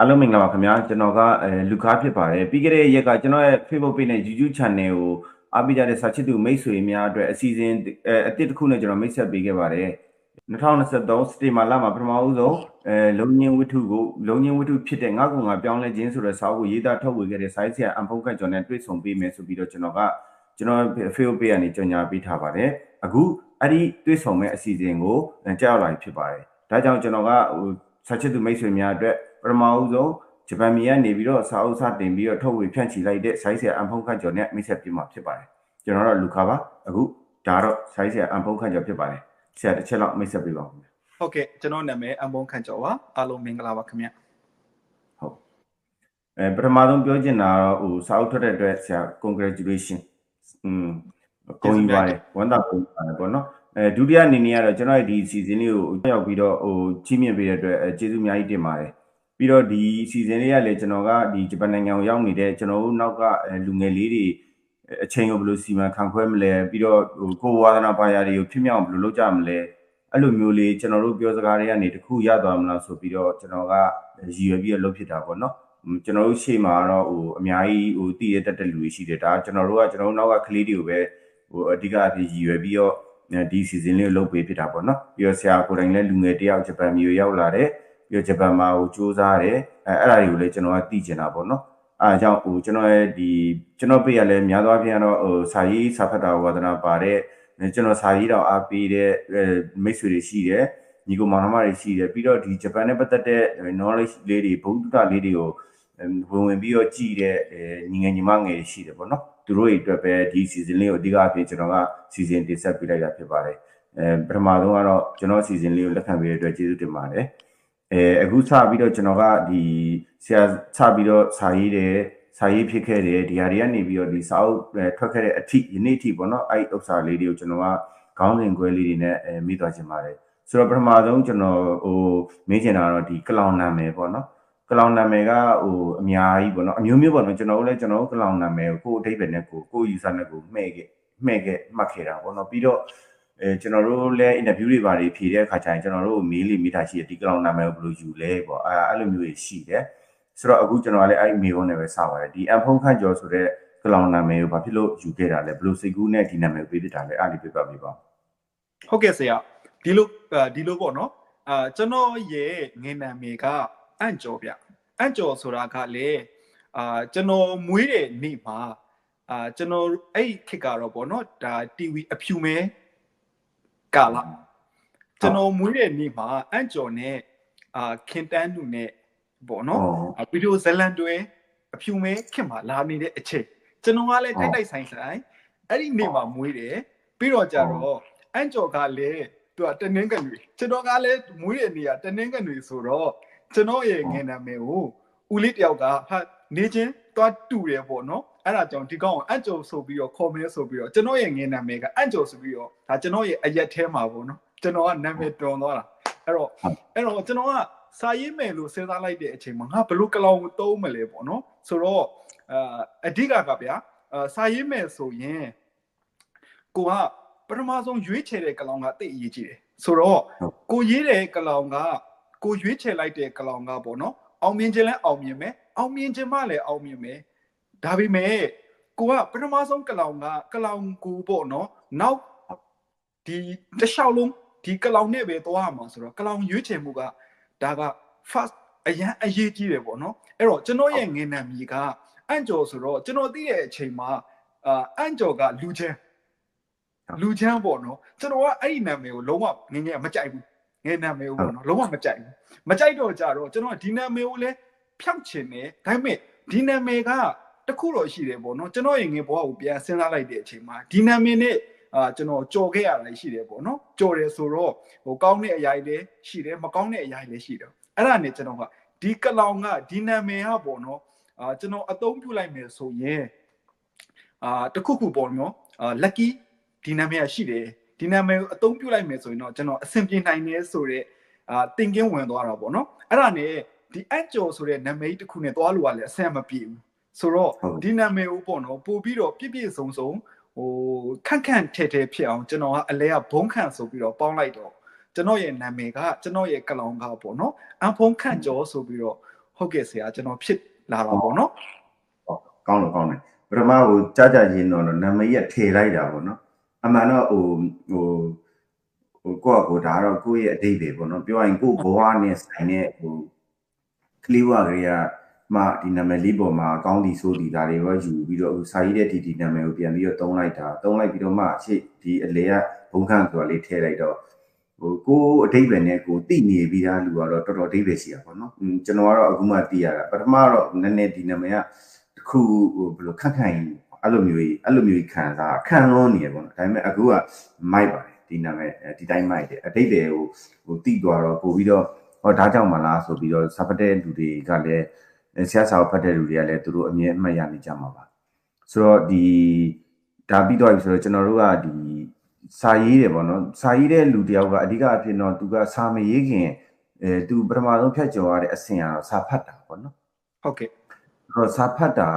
အားလုံးမင်္ဂလာပါခင်ဗျာကျွန်တော်ကလူကားဖြစ်ပါတယ်ပြီးခဲ့တဲ့ရက်ကကျွန်တော်ရဲ့ Facebook page နဲ့ YouTube channel ကိုအားပေးကြတဲ့စာချစ်သူမိတ်ဆွေများအတွက်အစီအစဉ်အသစ်တစ်ခုနဲ့ကျွန်တော်မိတ်ဆက်ပေးခဲ့ပါတယ်2023စက်တင်ဘာလမှာပထမဦးဆုံးလုံငင်းဝတ္ထုဖြစ်တဲ့ငါ့ကောင်ကပြောင်းလဲခြင်းဆိုတဲ့စာအုပ်ကိုရေးသားထုတ်ဝေခဲ့တဲ့စာရေးဆရာအန်ဖုန်းခန့်ကျော်နဲ့တွေ့ဆုံပေးမယ်ဆိုပြီးတော့ကျွန်တော် Facebook page ကနေကြေညာပေးထားပါတယ်အခုအဲ့ဒီတွေ့ဆုံမဲ့အစီအစဉ်ကိုကြောက်ရောက်လာဖြစ်ပါတယ်ဒါကြောင့်ကျွန်တော်ကစာချစ်သူမိတ်ဆွေများအတွက်ပထမဦးဆုံးဂျပန်ပြည်ကနေပြီးတော့စာအုပ်စတင်ပြီးတော့ထုတ်ဝေဖြန့်ချီလိုက်တဲ့ဆိုင်းဆရာအန်ဖုန်းခန့်ကျော်နဲ့မိတ်ဆက်ပြမှာဖြစ်ပါတယ်ကျွန်တော်တို့လူခါပါအခုဒါတော့ဆိုင်းဆရာအန်ဖုန်းခန့်ကျော်ဖြစ်ပါတယ်ဆရာတစ်ချက်လောက်မိတ်ဆက်ပေးပါဦးဟုတ်ကဲ့ကျွန်တော်နာမည်အန်ဖုန်းခန့်ကျော်ပါအားလုံးမင်္ဂလာပါခင်ဗျဟုတ်ပထမဆုံးပြောချင်တာတော့စာအုပ်ထွက်တဲ့အတွက်ဆရာ congratulation ဂုဏ်ယူပါတယ်ဝမ်းသာဂုဏ်ယူပါတယ်ပေါ့နော်ဒုတိယအနေနဲ့ကတော့ကျွန်တော်ဒီ season လေးကိုရောက်ပြီးတော့ချီးမြှင့်ပေးတဲ့အတွက်ကျေးဇူးအများကြီးတင်ပါတယ်ပြီးတော့ဒီ season လေးကလည်းကျွန်တော်ကဒီဂျပန်နိုင်ငံကိုရောက်နေတဲ့ကျွန်တော်တို့နောက်ကလူငယ်လေးတွေအချိန်ကိုဘယ်လိုစီမံခန့်ခွဲမလဲပြီးတော့ကိုဝါသနာပါရာတွေကိုဖြစ်မြောက်ဘယ်လိုလုပ်ကြမလဲအဲ့လိုမျိုးလေးကျွန်တော်တို့ပြောစကားတွေကနေတခုရသွားမလားဆိုပြီးတော့ကျွန်တော်ကရည်ရွယ်ပြီးတော့လုပ်ဖြစ်တာပေါ့နော်ကျွန်တော်တို့ရှေ့မှာတော့အများကြီးတည်ရတတ်တဲ့လူတွေရှိတယ်ဒါကျွန်တော်တို့နောက်ကကလေးတွေကိုပဲအဓိကအဖြစ်ရည်ရွယ်ပြီးတော့ဒီ season လေးကိုလုပ်ပေးဖြစ်တာပေါ့နော်ပြီးတော့ဆရာကိုယ်တိုင်လည်းလူငယ်တယောက်ဂျပန်မျိုးရောက်လာတယ်ပြီးတော့ဂျပန်မှာစူးစမ်းတယ်အဲ့ဒါတွေကိုလည်းကျွန်တော်ကသိချင်တာပေါ့နော်အားကြောင့်ကျွန်တော်ရဲ့ကျွန်တော်ပေးရလဲများသောအားဖြင့်တော့စာရေးစာဖတ်တာဝါသနာပါတဲ့ကျွန်တော်စာရေးတော့အားပေးတဲ့မိတ်ဆွေတွေရှိတယ်ညီကိုမောင်နှမတွေရှိတယ်ပြီးတော့ဒီဂျပန်နဲ့ပတ်သက်တဲ့ knowledge လေးတွေဘုဒ္ဓလေးတွေကိုဝင်ပြီးတော့ကြည်တဲ့ညီငယ်ညီမငယ်တွေရှိတယ်ပေါ့နော်သူတို့တွေအတွက်ပဲဒီ season လေးကိုအဓိကအဖြစ်ကျွန်တော်က season တင်ဆက်ပေးလိုက်တာဖြစ်ပါတယ်ပထမဆုံးကတော့ကျွန်တော် season လေးကိုလက်ခံပေးတဲ့အတွက်ကျေးဇူးတင်ပါတယ်အခုစပြီးတော့ကျွန်တော်ကဒီဆရာစပြီးတော့စာရေးဖြစ်ခဲ့တယ်ဒီဟာတွေကနေပြီးတော့ဒီစာအုပ်ထွက်ခဲ့တဲ့အထိယနေ့အထိပေါ့နော်အဲ့ဥစ္စာလေးတွေကိုကျွန်တော်ကခေါင်းစဉ်ခွဲလေးတွေနဲ့မိသွားခြင်းပါတယ်ဆိုတော့ပထမဆုံးကျွန်တော်မေးချင်တာတော့ဒီကလောင်နာမည်ပေါ့နော်ကလောင်နာမည်ကအများကြီးပေါ့နော်အမျိုးမျိုးပေါ့နော်ကျွန်တော်ကလောင်နာမည်ကိုအဓိပ္ပာယ်နဲ့ကိုယူဆနဲ့ကိုမှတ်ခဲ့တာပေါ့နော်ပြီးတော့ကျွန်တော်တို့လည်း interview တွေပါတယ်ဖြေတဲ့အခါကျရင်ကျွန်တော်တို့မေးလိမိတာရှိတယ်ဒီကလောင်နာမည်ကိုဘယ်လိုယူလဲပေါ့အဲ့လိုမျိုးတွေရှိတယ်ဆိုတော့အခုကျွန်တော်ကလည်းအဲ့မေးခွန်းနဲ့ပဲစပါတယ်ဒီအန်ဖုန်းခန့်ကျော်ဆိုတဲ့ကလောင်နာမည်ကိုဘာဖြစ်လို့ယူခဲ့တာလဲဘယ်လိုစိတ်ကူးနဲ့ဒီနာမည်ကိုပေးဖြစ်တာလဲအဲ့ဒီပြပြပေးပါဟုတ်ကဲ့ဆရာဒီလိုပေါ့နော်ကျွန်တော်ရဲ့ငယ်နာမည်ကအန့်ကျော်ဗျအန့်ကျော်ဆိုတာကလေကျွန်တော်မွေးတဲ့နေ့မှာကျွန်တော်အဲ့ခေတ်ကတော့ပေါ့နော်ဒါ TV အဖြူမဲကာလကျွန်တော်မွေးတဲ့နေ့မှာအန့်ကျော်နဲ့ခင်တန်းလူနဲ့ပေါ့နော်ဗီဒီယိုဇလန်တွဲအဖြူမဲခင်မှာလာနေတဲ့အချိန်ကျွန်တော်ကလည်းတိုက်ဆိုင်အဲ့ဒီနေ့မှာမွေးတယ်ပြီးတော့ကြတော့အန့်ကျော်ကလည်းသူကတနင်္ဂနွေကျွန်တော်ကလည်းမွေးတဲ့နေ့ကတနင်္ဂနွေဆိုတော့ကျွန်တော်ရဲ့ငယ်နာမည်ကိုဦးလေးတယောက်ကဟာနေချင်းသွားတူတယ်ပေါ့နော်အဲ့ဒါကြောင့်ဒီကောင်ကိုအန့်ကျော်ဆိုပြီးတော့ခေါ်မဲဆိုပြီးတော့ကျွန်တော်ရဲ့ငယ်နာမည်ကအန့်ကျော်ဆိုပြီးတော့ဒါကျွန်တော်ရဲ့အရက်ထဲမှာပေါ့နော်ကျွန်တော်ကနာမည်တွန်သွားတာအဲ့တော့ကျွန်တော်ကစာရေးမယ်လို့စဉ်းစားလိုက်တဲ့အချိန်မှာငါဘလို့ကလောင်သုံးမလဲပေါ့နော်ဆိုတော့အဓိကဗျာစာရေးမယ်ဆိုရင်ကိုကပထမဆုံးရွေးချယ်တဲ့ကလောင်ကတိတ်အရေးကြီးတယ်ဆိုတော့ကိုရေးတဲ့ကလောင်ကကိုရွေးချယ်လိုက်တဲ့ကလောင်ကပေါ့နော်အောင်မြင်ခြင်းလဲအောင်မြင်မယ်အောင်မြင်ခြင်းမှလည်းအောင်မြင်မယ်ဒါပေမဲ့ကိုကပထမဆုံးကလောင်ကိုပေါ့နော်နောက်ဒီတခြားလုံးဒီကလောင်နဲ့ပဲသွားမှာဆိုတော့ကလောင်ရွေးချယ်မှုကဒါက first အရန်အရေးကြီးတယ်ပေါ့နော်အဲ့တော့ကျွန်တော်ရဲ့ငယ်နာမည်ကအန့်ကျော်ဆိုတော့ကျွန်တော်သိတဲ့အချိန်မှာအန့်ကျော်ကလူချမ်းပေါ့နော်ကျွန်တော်ကအဲ့ဒီနာမည်ကိုလုံးဝငယ်မကြိုက်ဘူးငယ်နာမည်ကိုပေါ့နော်လုံးဝမကြိုက်တော့ကြတော့ကျွန်တော်ဒီနာမည်ကိုလည်းဖြောက်ချင်တယ်ဒါပေမဲ့ဒီနာမည်ကတခုတော့ရှိတယ်ပေါ့နော်ကျွန်တော်ရဲ့ငယ်ဘဝကိုပြန်စဉ်းစားလိုက်တဲ့အချိန်မှာဒီနာမည်နဲ့ကျွန်တော်ကြော်ခဲ့ရတာရှိတယ်ပေါ့နော်ကြော်တယ်ဆိုတော့ကောင်းတဲ့အရာတွေလည်းရှိတယ်မကောင်းတဲ့အရာတွေလည်းရှိတယ်အဲ့ဒါနဲ့ကျွန်တော်ကဒီကလောင်ကဒီနာမည်ကပေါ့နော်ကျွန်တော်အသုံးပြုလိုက်မယ်ဆိုရင်တခုခုပေါ့နော်lucky ဒီနာမည်ရှိတယ်ဒီနာမည်ကိုအသုံးပြုလိုက်မယ်ဆိုရင်တော့ကျွန်တော်အဆင်ပြေနိုင်တယ်ဆိုတော့တင်ကင်းဝင်သွားတာပေါ့နော်အဲ့ဒါနဲ့ဒီအကျော်ဆိုတဲ့နာမည်တစ်ခုနဲ့သွားလို့ကလည်းအဆင်မပြေဘူးဆိုတော့ဒီနာမည်ကိုပေါ့နော်ပို့ပြီးတော့ပြည့်စုံခန့်ထဲဖြစ်အောင်ကျွန်တော်ကအလဲကဘုံခန့်ဆိုပြီးတော့ပေါင်းလိုက်တော့ကျွန်တော်ရဲ့နာမည်ကကျွန်တော်ရဲ့ကလောင်ကပေါ့နော်အန်ဖုံခန့်ကျော်ဆိုပြီးတော့ ဟုတ်ကဲ့ဆရာကျွန်တော်ဖြစ်လာတာပေါ့နော် ကောင်းတယ်ပထမဟိုကြားကြရင်တော့နာမည်ရထေလိုက်တာပေါ့နော်အမှန်တော့ဟိုကိုယ့်ဒါတော့ကိုယ့်ရဲ့အတိတ်ပဲပေါ့နော်ပြောရင်ကိုယ့်ဘဝနဲ့ဆိုင်တဲ့ဟိုကလေးဘဝတွေကမှဒီနာမည်လေးပေါ်မှာကောင်းသည်ဆိုသည်ဒါတွေရောယူပြီးတော့စာရေးတဲ့ဒီနာမည်ကိုပြန်ပြီးတော့သုံးလိုက်ပြီးတော့မှရှေ့ဒီအလေကဘုံခန့်ဆိုတာလေးထည့်လိုက်တော့ဟိုကိုအတိတ်ပဲနဲ့ကိုတိနေပြီးသားလူကတော့တော်တော်အတိတ်ပဲရှိတာပေါ့နော်ကျွန်တော်ကတော့အခုမှသိရတာပထမတော့နည်းနည်းဒီနာမည်ကတခုဟိုဘယ်လိုခန့်အဲ့လိုမျိုးခံစားခံလို့နေရပေါ့နော်ဒါပေမဲ့အခုကမိုက်ပါတယ်ဒီနာမည်ဒီတိုင်းမိုက်တယ်အတိတ်ဟိုတိသွားတော့ပို့ပြီးတော့ဟောဒါကြောင့်မလားဆိုပြီးတော့စာဖတ်တဲ့လူတွေကလည်းဆရာစာဖတ်တဲ့လူတွေကလည်းသူတို့အမြဲအမှတ်ရနေကြမှာပါဆိုတော့ဒီဒါပြီးတော့ဆိုတော့ကျွန်တော်တို့ကဒီစာရေးတယ်ပေါ့နော်စာရေးတဲ့လူတယောက်ကအဓိကအဖြစ်တော့သူကစာမရေးခင်သူပထမဆုံးဖြတ်ကျော်ရတဲ့အဆင့်ကတော့စာဖတ်တာပေါ့နော်ဟုတ်ကဲ့အဲ့တော့စာဖတ်တာ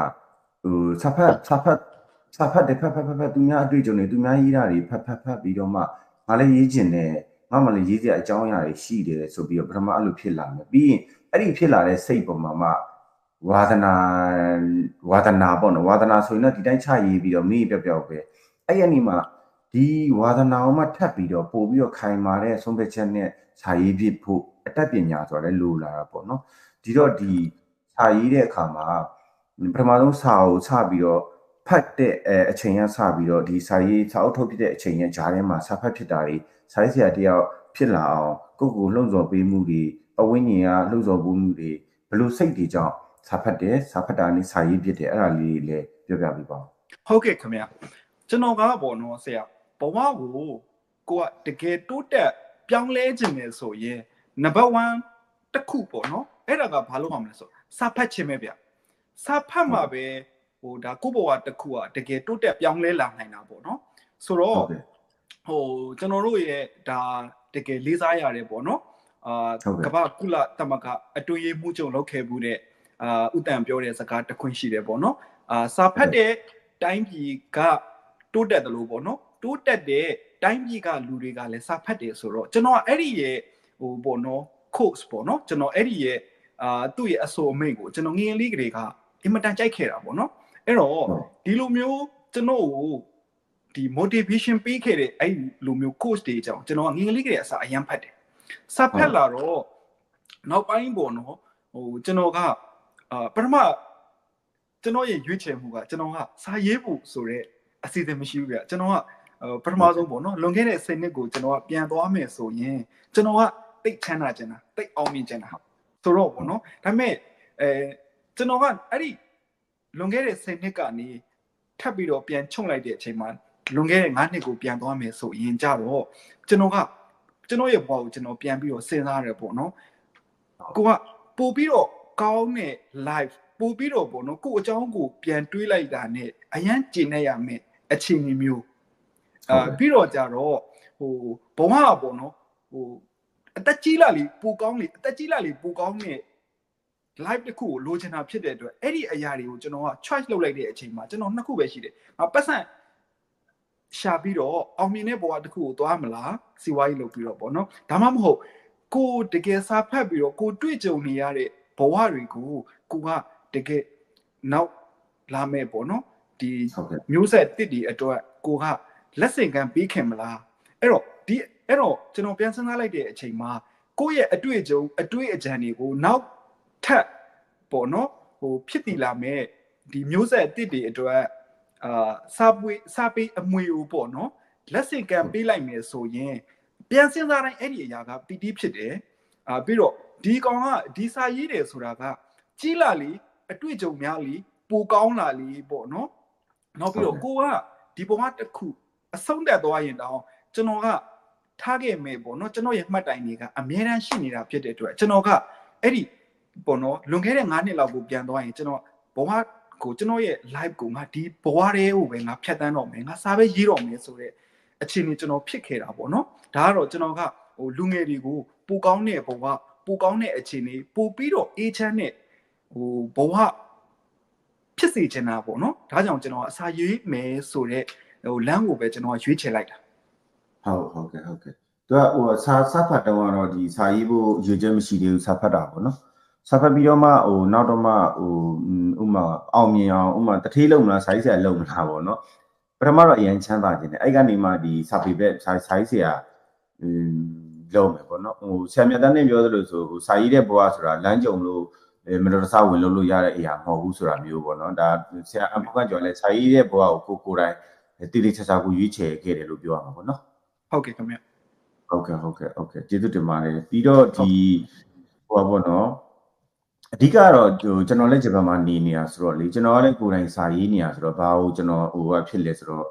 ဟိုစာဖတ်တယ်ဖတ်သူများအတွေ့အကြုံတွေသူများရေးတာတွေဖတ်ပြီးတော့မှငါလည်းရေးကျင်တယ်ငါမှလည်းရေးစရာအကြောင်းအရာတွေရှိတယ်ဆိုပြီးတော့ပထမအဲ့လိုဖြစ်လာမယ်ပြီးရင်အဲ့ဒီဖြစ်လာတဲ့စိတ်ပေါ်မှာမှဝါဒနာပေါ့နော်ဝါဒနာဆိုရင်တော့ဒီတိုင်းချရေးပြီးတော့မိပြောက်ပဲအဲ့ရနေမှာဒီဝါဒနာကိုမှထပ်ပြီးတော့ပို့ပြီးတော့ခိုင်မာတဲ့ဆုံးဖြတ်ချက်နဲ့ခြာရေးဖြစ်ဖို့အတတ်ပညာဆိုတာလည်းလိုလာတာပေါ့နော်ဒီတော့ဒီခြာရေးတဲ့အခါမှာပထမဆုံးစာကိုစပြီးတော့ဖတ်တဲ့အချိန်ကစပြီးတော့ဒီစာရေးစာအုပ်ထုတ်ဖြစ်တဲ့အချိန်ရဲ့ဂျားထဲမှာစာဖတ်ဖြစ်တာတွေစာရေးဆရာတယောက်ဖြစ်လာအောင်ကိုယ့်ကိုလှုံ့ဆော်ပေးမှုတွေအဝိညာဉ်ကလှုံ့ဆော်မှုတွေဘလို့စိတ်တွေကြောင့်စာဖတ်တာနဲ့စာရေးဖြစ်တယ်အဲ့ဒါလေးလည်းပြောပြပေးပါဦးဟုတ်ကဲ့ခင်ဗျာကျွန်တော်ကပေါ့နော်ဆရာဘဝကိုကတကယ်တိုးတက်ပြောင်းလဲခြင်းလေဆိုရင်နံပါတ်1တစ်ခုပေါ့နော်အဲ့ဒါကဘာလို့မှမလဲဆိုစာဖတ်ခြင်းပဲဗျစာဖတ်မှာပဲဟိုဒါကိုဘဝတစ်ခုကတကယ်တိုးတက်ပြောင်းလဲလာနိုင်တာပေါ့နော်ဆိုတော့ဟိုကျွန်တော်တို့ရဲ့ဒါတကယ်လေးစားရတယ်ပေါ့နော်ကမ္ဘာကုလသမဂ္ဂအတွင်းရေးမှူးချုပ်လုပ်ခဲ့မှုတဲ့ဥတန်ပြောတဲ့စကားတစ်ခွန်းရှိတယ်ပေါ့နော်စာဖတ်တဲ့တိုင်းပြည်ကတိုးတက်တယ်လို့ပေါ့နော်တိုးတက်တဲ့တိုင်းပြည်ကလူတွေကလည်းစာဖတ်တယ်ဆိုတော့ကျွန်တော်အဲ့ဒီရဲ့ဟိုပေါ့နော် course ပေါ့နော်ကျွန်တော်အဲ့ဒီရဲ့သူ့ရဲ့အဆိုအမိန့်ကိုကျွန်တော်ငင်းလေးကလေးကအင်မတန်ကြိုက်ခဲ့တာပေါ့နော်အဲ့တော့ဒီလိုမျိုးကျွန်တော်ကိုဒီ motivation ပေးခဲ့တဲ့အဲ့လိုမျိုး course တွေအကြောင်းကျွန်တော်ငင်းလေးကလေးအစားအရန်ဖတ်တယ်စာဖတ်လာတော့နောက်ပိုင်းပေါ့နော်ဟိုကျွန်တော်ကပထမကျွန်တော်ရဲ့ရွေးချယ်မှုကကျွန်တော်ကစာရေးဖို့ဆိုတဲ့အစီအစဉ်မရှိဘူးဗျကျွန်တော်ကပထမဆုံးပေါ့နော်လွန်ခဲ့တဲ့10နှစ်ကိုကျွန်တော်ကပြန်သွားမယ်ဆိုရင်ကျွန်တော်ကတိတ်ချမ်းသာချင်တာတိတ်အောင်မြင်ချင်တာဆိုတော့ပေါ့နော်ဒါပေမဲ့ကျွန်တော်ကအဲ့ဒီလွန်ခဲ့တဲ့10နှစ်ကနေထပ်ပြီးတော့ပြန်ချုံလိုက်တဲ့အချိန်မှာလွန်ခဲ့တဲ့9နှစ်ကိုပြန်သွားမယ်ဆိုရင်ကြတော့ကျွန်တော်ရဲ့ဘဝကိုကျွန်တော်ပြန်ပြီးတော့စဉ်းစားရတယ်ပေါ့နော်ကိုကပို့ပြီးတော့ကောင်းတဲ့ life ပို့ပြီးတော့ပေါ့နော်ကိုအကြောင်းကိုပြန်တွေးလိုက်တာနဲ့အရန်ကျင်နေရမယ်အခြေအနေမျိုးပြီးတော့ကြတော့ဟိုဘဝပေါ့နော်ဟိုအသက်ကြီးလာလေပူကောင်းလေအသက်ကြီးလာလေပူကောင်းတဲ့ live တစ်ခုကိုလိုချင်တာဖြစ်တဲ့အတွက်အဲ့ဒီအရာတွေကိုကျွန်တော်က choice လုပ်လိုက်တဲ့အချိန်မှာကျွန်တော်နှစ်ခုပဲရှိတယ်ငါပတ်စံရှာပြီးတော့အောင်မြင်တဲ့ဘဝတစ်ခုကိုသွားမလားစီဝါးကြီးလုပ်ပြီးတော့ပေါ့နော်ဒါမှမဟုတ်ကိုတကယ်စာဖတ်ပြီးတော့ကိုတွေ့ကြုံနေရတဲ့ဘဝတွေကိုကိုကတကယ်နောက်လာမဲ့ပေါ့နော်ဒီမျိုးဆက်တစ်တီအတွက်ကိုကလက်ဆင့်ကမ်းပေးခင်မလားအဲ့တော့ကျွန်တော်ပြန်စဉ်းစားလိုက်တဲ့အချိန်မှာကိုယ့်ရဲ့အတွေ့အကြုံအတွေ့အကြံတွေကိုနောက်ထပ်ပေါ့နော်ဟိုဖြစ်တည်လာမဲ့ဒီမျိုးဆက်တစ်တီအတွက်စာပေအမွေကိုပေါ့နော်လက်ဆင့်ကမ်းပေးလိုက်မယ်ဆိုရင်ပြန်စဉ်းစားတိုင်းအဲ့ဒီအရာကပီတိဖြစ်တယ်ပြီးတော့ဒီကောင်ကဒီစာရေးတယ်ဆိုတာကကြီးလာလေအတွေ့အကြုံများလေပိုကောင်းလာလေပေါ့နော်နောက်ပြီးတော့ကိုကဒီပုံကတစ်ခုအဆုံးတက်သွားရင်တောင်ကျွန်တော်ကထားခဲ့မယ်ပေါ့နော်ကျွန်တော်ရဲ့မှတ်တိုင်တွေကအများအားရှိနေတာဖြစ်တဲ့အတွက်ကျွန်တော်ကအဲ့ဒီပေါ့နော်လွန်ခဲ့တဲ့9နှစ်လောက်ကိုပြန်သွားရင်ကျွန်တော်ဘဝကိုကျွန်တော်ရဲ့ live ကိုငါဒီဘဝတွေကိုပဲငါဖြတ်တန်းတော့မယ်ငါစာပဲရေးတော့မယ်ဆိုတဲ့အခြေအနေကျွန်တော်ဖြစ်ခဲ့တာပေါ့နော်ဒါကတော့ကျွန်တော်ကဟိုလူငယ်တွေကိုပိုကောင်းတဲ့ဘဝပိုကောင်းတဲ့အခြေအနေပိုပြီးတော့အေးချမ်းတဲ့ဟိုဘဝဖြစ်စေချင်တာပေါ့နော်ဒါကြောင့်ကျွန်တော်အစာရွေးမယ်ဆိုတဲ့ဟိုလမ်းကိုပဲကျွန်တော်ရွေးချယ်လိုက်တာဟုတ်ကဲ့သူကဟိုစာဖတ်တော့ဒီစာရေးဖို့ရွေးချက်မရှိသေးဘူးစာဖတ်တာပေါ့နော် စာဖတ်ပြီးတော့မှနောက်တော့မှဥမာအောင်မြင်အောင်ဥမာတထေးလုံးမလားဆိုင်းဆရာလုံးမလားပေါ့နော်ပထမတော့အရင်ချမ်းသာခြင်းတယ်အဲ့ကနေမှဒီစာပေဘက်ဆိုင်းဆရာလုံးမယ်ပေါ့နော်ဆရာမြတ်တန်းနဲ့ပြောသလိုဆိုစာရေးတဲ့ဘဝဆိုတာလမ်းကြုံလို့မတော်တဆဝင်လို့ရတဲ့အရာမဟုတ်ဘူးဆိုတာမျိုးပေါ့နော်ဒါဆရာအဖကကျော်လဲစာရေးတဲ့ဘဝကိုကိုယ်တိုင်တည်တည်ချာချာကိုရွေးချယ်ခဲ့တယ်လို့ပြောရမှာပေါ့နော်ဟုတ်ကဲ့ခင်ဗျဟုတ်ကဲ့ကျေးဇူးတင်ပါတယ်ပြီးတော့ဒီဟိုပါပေါ့နော်အဓိကတော့ကျွန်တော်လည်းဂျပန်မှာနေနေတာဆိုတော့လေကျွန်တော်ကလည်းကိုယ်တိုင်စာရေးနေတာဆိုတော့ဘာလို့ကျွန်တော်ဖြစ်လဲဆိုတော့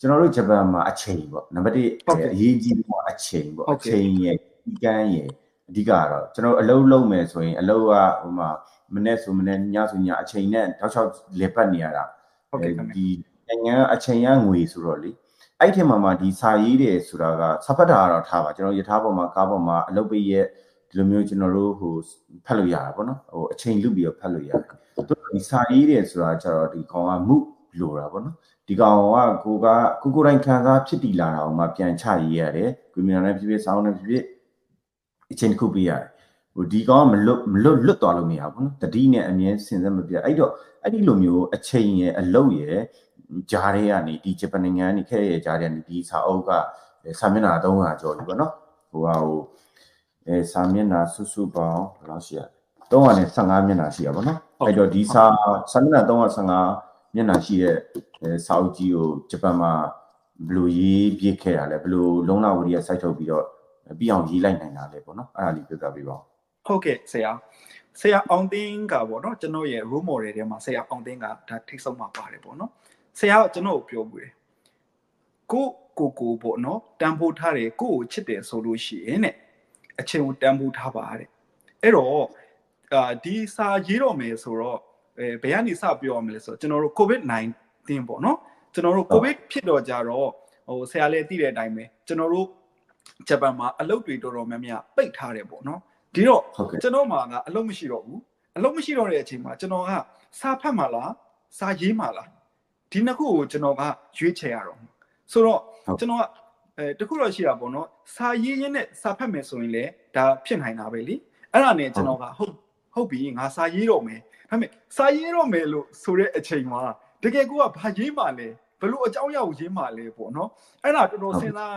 ကျွန်တော်တို့ဂျပန်မှာအချိန်ပေါ့နံပါတ်1အရေးကြီးဆုံးအချိန်ပေါ့အချိန်ရဲ့ဒီကန်းရဲ့အဓိကတော့ကျွန်တော်အလုပ်လုပ်မယ်ဆိုရင်အလုပ်ကဟိုမှာမနေ့ဆိုမနေ့ညဆိုညအချိန်နဲ့တောက်လျှောက်လေပတ်နေရတာဒီနိုင်ငံအချိန်ရငွေဆိုတော့လေအဲ့ထင်မှာဒီစာရေးတယ်ဆိုတာကစဖတ်တာကတော့ထားပါကျွန်တော်ယထာပေါ်မှာကားပေါ်မှာအလုပ်ပေးရဲ့ဒီလိုမျိုးကျွန်တော်တို့ဖတ်လို့ရတာပေါ့နော်အချိန်လုပြီးတော့ဖတ်လို့ရတယ်ဒီစာရေးတယ်ဆိုတာကျတော့ဒီကောင်ကမှုလိုတာပေါ့နော်ဒီကောင်ကကိုယ်တိုင်ခံစားဖြစ်တည်လာတာအောင်မှပြန်ချရေးရတယ်ကွန်ပျူတာနဲ့ဖြစ်စောင်းနဲ့ဖြစ်အချိန်တစ်ခုပေးရတယ်ဒီကောင်ကမလွတ်သွားလို့မရဘူးနော်တတိနဲ့အမြဲစဉ်ဆက်မပြတ်အဲ့ဒီလိုမျိုးအချိန်ရဲ့အလုပ်ရဲ့ကြားထဲကနေဒီဂျပန်နိုင်ငံကနေခဲ့ရဲ့ကြားထဲကနေဒီစာအုပ်ကစာမျက်နှာ300ကျော်ပြီပေါ့နော်စာမျက်နှာစုပေါင်းဘယ်လောက်ရှိရလဲ315မျက်နှာရှိရပါတော့အဲ့တော့ဒီစာမျက်နှာ315မျက်နှာရှိတဲ့စာအုပ်ကြီးကိုဂျပန်မှာဘယ်လိုရေးပြခဲ့တာလဲဘယ်လိုလုံးလာဝရီစိုက်ထုတ်ပြီးတော့ပြီးအောင်ရေးလိုက်နိုင်တာလဲပေါ့နော်အဲ့ဒါလေးပြောပြပေးပါဦးဟုတ်ကဲ့ဆရာအောင်သိန်းကပေါ့နော်ကျွန်တော်ရဲ့ role model ထဲမှာဆရာအောင်သိန်းကဒါထိတ်ဆုံးမှာပါတယ်ပေါ့နော်ဆရာကကျွန်တော်ကိုပြောဘူးတယ်ကိုပေါ့နော်တန်ဖိုးထားတယ်ကိုချစ်တယ်ဆိုလို့ရှိရင်တဲ့အချိန်ကိုတန်ဖိုးထားပါတဲ့အဲ့တော့ဒီစာရေးတော့မယ်ဆိုတော့ဘယ်ကနေစပြောရမလဲဆိုတော့ကျွန်တော်တို့ COVID-19 ပေါ့နော်ကျွန်တော်တို့ COVID ဖြစ်တော့ကြတော့ဆရာလည်းသိတဲ့အတိုင်းပဲကျွန်တော်တို့ဂျပန်မှာအလုပ်တွေတော်တော်များများပိတ်ထားတယ်ပေါ့နော်ဒီတော့ကျွန်တော်မှာကအလုပ်မရှိတော့ဘူးအလုပ်မရှိတော့တဲ့အချိန်မှာကျွန်တော်ကစာဖတ်မှာလားစာရေးမှာလားဒီနှစ်ခုကိုကျွန်တော်ကရွေးချယ်ရတော့ဆိုတော့ကျွန်တော်ကတခုတော့ရှိတာပေါ့နော်စာရေးရင်းနဲ့စာဖတ်မယ်ဆိုရင်လည်းဒါဖြစ်နိုင်တာပဲလေအဲ့ဒါနဲ့ကျွန်တော်ကဟုတ်ပြီငါစာရေးတော့မယ်ဒါပေမဲ့စာရေးတော့မယ်လို့ဆိုတဲ့အချိန်မှာတကယ်ကိုကဘာရေးမှလဲဘလို့အကြောင်းအရာကိုရေးမှလဲပေါ့နော်အဲ့ဒါတော်တော်စဉ်းစား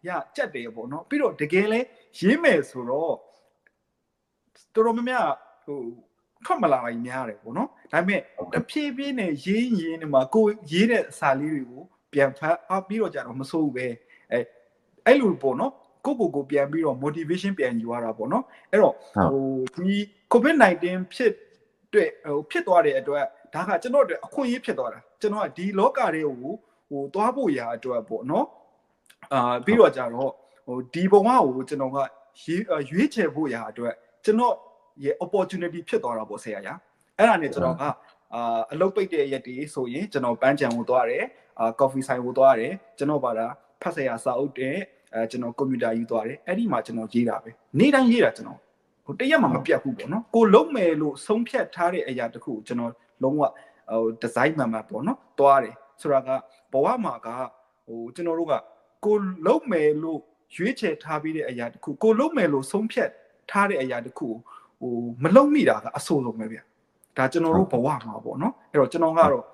ရကြက်တယ်ပေါ့နော်ပြီးတော့တကယ်လဲရေးမယ်ဆိုတော့တော်တော်များများထွက်မလာရင်များတယ်ပေါ့နော်ဒါပေမဲ့တဖြည်းဖြည်းနဲ့ရေးနေမှာကိုရေးတဲ့စာလေးတွေကိုပြန်ဖတ်ပြီးတော့ကြတော့မစိုးဘူးပဲအဲ့လိုပေါ့နော်ကိုပြန်ပြီးတော့ motivation ပြန်ယူရတာပေါ့နော်အဲ့တော့ဒီ COVID-19 ဖြစ်သွားတဲ့အတွက်ဒါကကျွန်တော်တို့အခွင့်အရေးဖြစ်သွားတာကျွန်တော်ကဒီလောကတွေကိုသွားဖို့ရာအတွက်ပေါ့နော်ပြီးတော့ကြတော့ဒီဘဝကိုကျွန်တော်ကရွေးချယ်ဖို့ရာအတွက်ကျွန်တော်ရဲ့ opportunity ဖြစ်သွားတာပေါ့ဆရာရအဲ့ဒါနဲ့ကျွန်တော်ကအလုပ်ပိတ်တဲ့ရက်တွေဆိုရင်ကျွန်တော်ပန်းချံကိုသွားတယ်coffee ဆိုင်ကိုသွားတယ်ကျွန်တော်ပါတာဖတ်ဆရာစာအုပ်တဲ့ကျွန်တော်ကွန်ပျူတာယူသွားတယ်အဲ့ဒီမှာကျွန်တော်ရေးတာပဲနေ့တိုင်းရေးတာကျွန်တော်တရက်မှမပြတ်ဘူးပေါ့နော်ကိုလုံးမယ်လို့ဆုံးဖြတ်ထားတဲ့အရာတခုကိုကျွန်တော်လုံးဝဒီဇိုင်းမှန်ပေါ့နော်သွားတယ်ဆိုတာကဘဝမှာကကျွန်တော်တို့ကကိုလုံးမယ်လို့ရွေးချယ်ထားပြီးတဲ့အရာတခုကိုလုံးမယ်လို့ဆုံးဖြတ်ထားတဲ့အရာတခုမလုံးမိတာကအဆိုးဆုံးပဲဗျဒါကျွန်တော်တို့ဘဝမှာပေါ့နော်အဲ့တော့ကျွန်တော်ကတော့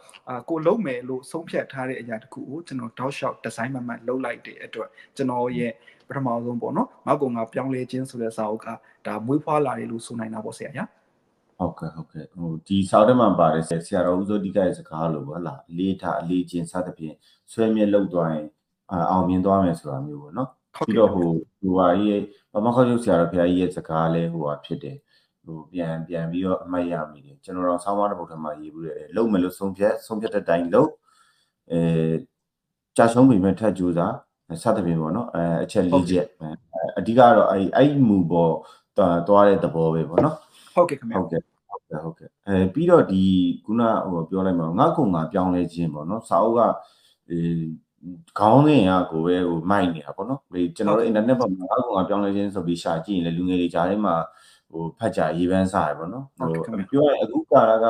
ကိုလုံးမယ်လို့ဆုံးဖြတ်ထားတဲ့အရာတခုကိုကျွန်တော်တောက်လျှောက်ဒီဇိုင်းမှန်လုပ်လိုက်တဲ့အတွက်ကျွန်တော်ရဲ့ပထမဆုံးပေါ့နော်ငါကောင်ကပြောင်းလဲခြင်းဆိုတဲ့စာအုပ်ကဒါမွေးဖွားလာတယ်လို့ဆိုနိုင်တာပေါ့ဆရာညာဟုတ်ကဲ့ဒီစာအုပ်ထဲမှာပါတယ်ဆရာတော်ဦးစိုးတိကရဲ့စကားလို့ပေါ့လားအလေးထားအလေးချင်းစသဖြင့်ဆွဲမြဲလောက်သွားရင်အောင်မြင်သွားမယ်ဆိုတာမျိုးပေါ့နော်ပြီးတော့ဟိုဟာကြီးပမခောက်ရုပ်ဆရာတော်ဘုရားကြီးရဲ့စကားလဲဖြစ်တယ်ပြန်ပြီးတော့အမှတ်ရမိတယ်ကျွန်တော်တို့ဆောင်းပါးတစ်ပုဒ်ထဲမှာရေးပြီးတယ်လုံမယ်လို့ဆုံးဖြတ်တဲ့တိုင်းလုံကြာရှုံးပြီမဲ့ထက်ကြိုးစားစသဖြင့်ပေါ့နော်အချက်၄ချက်အဓိကတော့အဲ့မူပေါ်သွားတဲ့သဘောပဲပေါ့နော်ဟုတ်ကဲ့ခင်ဗျဟုတ်ကဲ့ပြီးတော့ဒီခုနပြောလိုက်မှာငါ့ကိုငါပြောင်းလဲခြင်းပေါ့နော်စာအုပ်ကခေါင်းစဉ်ကိုပဲမိုက်နေတာပေါ့နော်ကျွန်တော်တို့ internet ပေါ်မှာငါ့ကိုငါပြောင်းလဲခြင်းဆိုပြီးရှာကြည့်ရင်လည်းလူငယ်တွေကြားထဲမှာဖတ်ကြရေးပန်းစားရပေါ့နော်ပြောရရင်အခုကာလက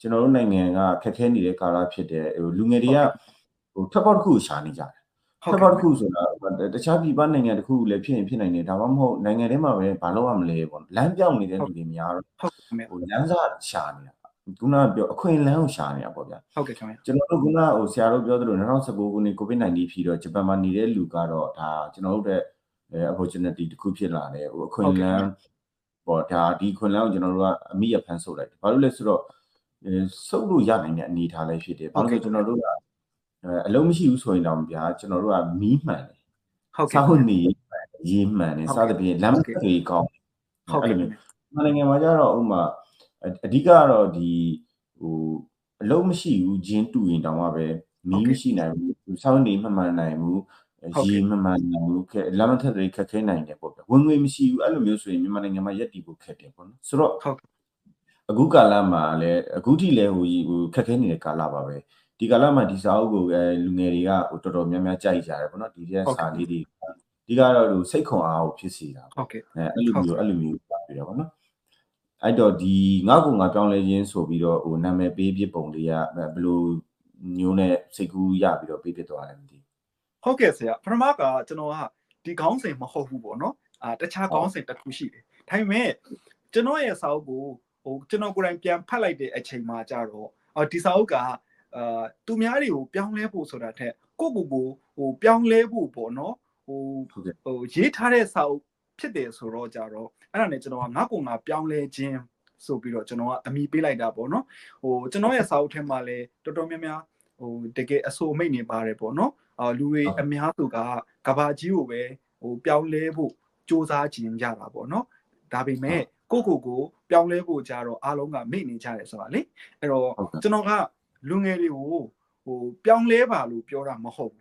ကျွန်တော်တို့နိုင်ငံကခက်ခဲနေတဲ့ကာလဖြစ်တဲ့လူငယ်တွေကထပ်ပေါက်တစ်ခုရှာနေကြတယ် ဖက်ပေါက်တစ်ခုဆိုတာတခြားပြည်ပနိုင်ငံတစ်ခုလည်းဖြစ်နိုင်တယ်ဒါမှမဟုတ်နိုင်ငံထဲမှာပဲဘာလို့ရမလဲပေါ့လမ်းပြောင်းနေတဲ့လူတွေများတော့ ဟုတ်ကဲ့ခင်ဗျ လမ်းစာရှာနေတာခုနကပြောအခွင့်အလမ်းကိုရှာနေတာပေါ့ဗျာ ဟုတ်ကဲ့ခင်ဗျ ကျွန်တော်တို့ခုနဆရာတို့ပြောသလို2019ခုနှစ် COVID-19 ဖြစ်တော့ဂျပန်မှာနေတဲ့လူကတော့ဒါကျွန်တော်တို့ရဲ့ opportunity တစ်ခုဖြစ်လာတယ်အခွင့်အလမ်းပေါ့ဒါဒီခွင့်လမ်းကိုကျွန်တော်တို့ကအမိရဖန်ဆုပ်လိုက်တယ်ဘာလို့လဲဆိုတော့ဆုပ်လို့ရနိုင်တဲ့အနေအထားလေးဖြစ်တယ်ဘာလို့လဲကျွန်တော်တို့ကအလုံးမရှိဘူးဆိုရင်တော့ဗျာကျွန်တော်တို့ကမီးမှန်တယ်စောက်နေရေးမှန်တယ်စသဖြင့်လမ်းတွေကောင်းအဲ့လိုမျိုးနိုင်ငံမှာကျတော့ဥမာအဓိကတော့ဒီဟိုအလုံးမရှိဘူးဂျင်းတူရင်တောင်မှပဲမီးမရှိနိုင်ဘူးစောက်နေမှန်နိုင်ဘူးရေမှန်နိုင်ဘူးလမ်းမထက်တွေခက်ခဲနိုင်တယ်ပေါ့ဗျဝင်ငွေမရှိဘူးအဲ့လိုမျိုးဆိုရင်မြန်မာနိုင်ငံမှာရက်တီဖို့ခက်တယ်ပေါ့နော်ဆိုတော့အခုကာလမှာလည်းအခုထိလည်းဟိုခက်ခဲနေတဲ့ကာလပါပဲဒီကာလမှာဒီစာအုပ်ကိုလူငယ်တွေကတော်တော်များများကြိုက်ကြတယ်ပေါ့နော်ဒီတဲ့စာလေးတွေဒီကတော့စိတ်ခွန်အားကိုဖြစ်စေတာပေါ့အဲ့လိုမျိုးပြပြတော့ပေါ့နော်အဲ့တော့ဒီငါ့ကိုငါပြောင်းလဲခြင်းဆိုပြီးတော့ဟိုနာမည်ပေးပြပုံလေးကဘယ်လိုမျိုးနဲ့စိတ်ကူးရပြီးတော့ပေးပြသွားတယ်မသိဟုတ်ကဲ့ဆရာပထမကကျွန်တော်ကဒီခေါင်းစဉ်မဟုတ်ဘူးပေါ့နော်တခြားခေါင်းစဉ်တစ်ခုရှိတယ်ဒါပေမဲ့ကျွန်တော်ရဲ့စာအုပ်ကိုဟိုကျွန်တော်ကိုယ်တိုင်ပြန်ဖတ်လိုက်တဲ့အချိန်မှာကြတော့ဒီစာအုပ်ကသူများတွေကိုပြောင်းလဲဖို့ဆိုတာထက်ကိုဟိုပြောင်းလဲဖို့ပေါ့နော်ဟိုရေးထားတဲ့စာအုပ်ဖြစ်တယ်ဆိုတော့ကြတော့အဲ့ဒါနဲ့ကျွန်တော်ကငါ့ကိုငါပြောင်းလဲခြင်းဆိုပြီးတော့ကျွန်တော်ကအမိပေးလိုက်တာပေါ့နော်ဟိုကျွန်တော်ရဲ့စာအုပ်ထဲမှာလည်းတော်တော်များများဟိုတကယ်အဆိုအမိတ်နေပါတယ်ပေါ့နော်လူတွေအများစုကကဘာကြီးကိုပဲဟိုပြောင်းလဲဖို့စူးစမ်းခြင်းကြတာပေါ့နော်ဒါပေမဲ့ကိုပြောင်းလဲဖို့ကြတော့အားလုံးကမိနေကြတယ်ဆိုတာလေအဲ့တော့ကျွန်တော်ကလူငယ်တွေကိုဟိုပြောင်းလဲပါလို့ပြောတာမဟုတ်ဘူး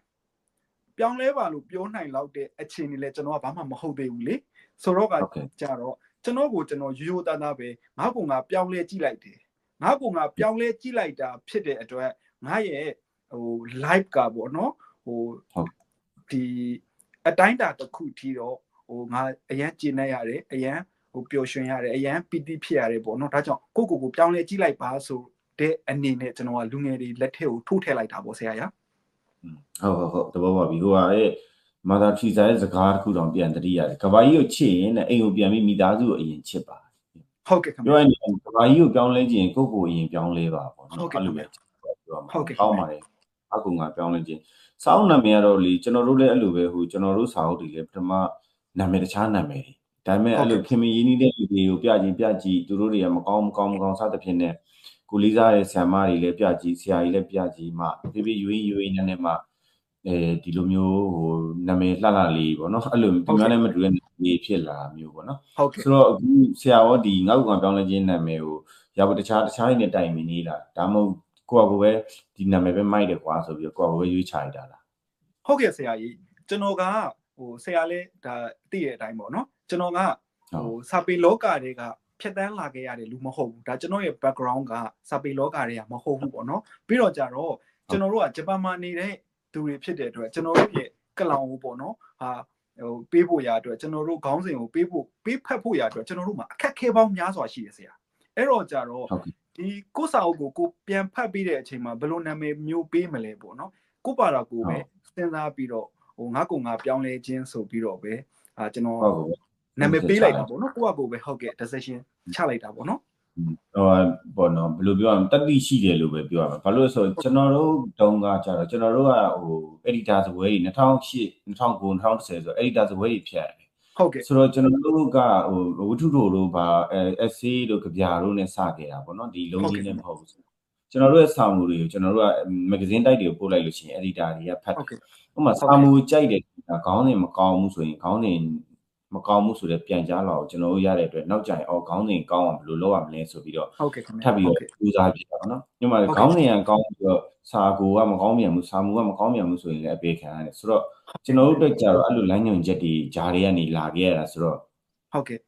ပြောင်းလဲပါလို့ပြောနိုင်လောက်တဲ့အခြေအနေလဲကျွန်တော်ကဘာမှမဟုတ်သေးဘူးလေဆိုတော့ကကြတော့ကျွန်တော်ရိုးရိုးသားသားပဲငါ့ကိုငါပြောင်းလဲကြည့်လိုက်တယ်ငါ့ကိုငါပြောင်းလဲကြည့်လိုက်တာဖြစ်တဲ့အတွက်ငါရဲ့ဟို live ကပေါ့နော်ဟိုဒီအတိုင်းတာတစ်ခုထီတော့ဟိုငါအရန်ကျင်နေရတယ်အရန်ဟိုပျော်ရွှင်ရတယ်အရန်ပီတိဖြစ်ရတယ်ပေါ့နော်ဒါကြောင့်ကိုပြောင်းလဲကြည့်လိုက်ပါဆိုတဲ့အနေနဲ့ကျွန်တော်ကလူငယ်တွေလက်ထက်ကိုထိုးထည့်လိုက်တာပေါ့ဆရာရဟုတ်တဘောပါပြီဟိုကမာသာထီစာရဲ့စကားတစ်ခုတောင်ပြန်တတိရတယ်ကဘာကြီးကိုချစ်ရင်အိမ်ကိုပြန်ပြီးမိသားစုကိုအရင်ချစ်ပါဟုတ်ကဲ့ခင်ဗျပြောရင်ကဘာကြီးကိုပြောင်းလဲခြင်းကိုအရင်ပြောင်းလဲပါပေါ့နော်အဲ့လိုပဲပြောမှာကောင်းပါတယ်အကူငါပြောင်းလဲခြင်းစာအုပ်နာမည်ကတော့လေကျွန်တော်တို့လည်းအဲ့လိုပဲဟိုကျွန်တော်တို့စာအုပ်တွေလည်းပထမနာမည်တခြားနာမည်တွေဒါပေမဲ့အဲ့လိုခင်မရင်းနှီးတဲ့လူတွေကိုပြကြည့်သူတို့တွေကမကောင်းစသဖြင့်နဲ့ကိုလေးစားတဲ့ဆရာမတွေလည်းပြကြည့်ဆရာကြီးလည်းပြကြည့်မှဖြည်းဖြည်းယူရင်းနဲ့မှဒီလိုမျိုးဟိုနာမည်လှလေးပေါ့နော်အဲ့လိုဒီများလည်းမတူတဲ့နာမည်ဖြစ်လာမျိုးပေါ့နော်ဆိုတော့အခုဆရာရောဒီငါ့ကောင်ပြောင်းလဲခြင်းနာမည်ကိုရပါတခြားနဲ့တိုင်မီနေလားဒါမှမဟုတ်ကိုပဲဒီနာမည်ပဲမိုက်တယ်ကွာဆိုပြီးကိုပဲရွေးချလိုက်တာလားဟုတ်ကဲ့ဆရာကြီးကျွန်တော်ကဟိုဆရာလည်းဒါသိတဲ့အတိုင်းပေါ့နော်ကျွန်တော်ကဟိုစာပေလောကတွေကဖြတ်တန်းလာခဲ့ရတဲ့လူမဟုတ်ဘူးဒါကျွန်တော်ရဲ့ background ကစာပေလောကတွေကမဟုတ်ဘူးပေါ့နော်ပြီးတော့ကြတော့ကျွန်တော်တို့ကဂျပန်မှာနေတဲ့သူတွေဖြစ်တဲ့အတွက်ကျွန်တော်တို့ရဲ့ကလောင်ကိုပေါ့နော်ဟာဟိုပေးဖို့ရအတွက်ကျွန်တော်တို့ခေါင်းစဉ်ကိုပေးဖတ်ဖို့ရအတွက်ကျွန်တော်တို့မှာအခက်ခဲပေါင်းများစွာရှိတယ်ဆရာအဲ့တော့ကြတော့ဒီကိုစာအုပ်ကိုပြန်ဖတ်ပြီးတဲ့အချိန်မှာဘယ်လိုနာမည်မျိုးပေးမလဲပေါ့နော်ကိုပါတာကိုပဲစဉ်းစားပြီးတော့ဟိုငါ့ကိုငါပြောင်းလဲခြင်းဆိုပြီးတော့ပဲကျွန်တော်နာမည်ပေးလိုက်တာပေါ့နော်ကိုပဲဟုတ်ကဲ့ decision ချလိုက်တာပေါ့နော်ဟိုပေါ့နော်ဘယ်လိုပြောရမလဲတတိရှိတယ်လို့ပဲပြောရမှာဘာလို့လဲဆိုတော့ကျွန်တော်တို့တုန်းကကြတော့ကျွန်တော်တို့ကဟို editor ဇပွဲကြီး2008 2009 2010ဆို editor ဇပွဲကြီးဖြတ်တယ်ဟုတ်ကဲ့ဆိုတော့ကျွန်တော်တို့ကဟိုဝတ္ထုတို့ဘာ essay တို့ကြပြတို့နဲ့စခဲ့တာပေါ့နော်ဒီလုံးကြီးနဲ့မဟုတ်ဘူးကျွန်တော်တို့ရဲ့စာမူတွေကိုကျွန်တော်တို့က magazine တိုက်တွေကိုပို့လိုက်လို့ရှိရင် editor တွေကဖတ်တယ်ဥပမာစာမူကြိုက်တယ်ခေါင်းစဉ်မကောင်းဘူးဆိုရင်ခေါင်းစဉ်မကောင်းမှုဆိုတဲ့ပြန်ကြားလာကိုကျွန်တော်တို့ရတဲ့အတွက်နောက်ကျရင်ခေါင်းစဉ်ကောင်းအောင်ဘယ်လိုလုပ်ရမလဲဆိုပြီးတော့ထပ်ပြီးတော့စူးစမ်းပြတာနော်ညမှာခေါင်းစဉ်ကကောင်းပြီးတော့စာကိုကမကောင်းမြန်ဘူးစာမူကမကောင်းမြန်ဘူးဆိုရင်လည်းအပေခံရတယ်ဆိုတော့ကျွန်တော်တို့တက်ကြတော့အဲ့လိုလမ်းညွှန်ချက်တွေဂျားတွေကနေလာခဲ့ရတာဆိုတော့ဟုတ်ကဲ့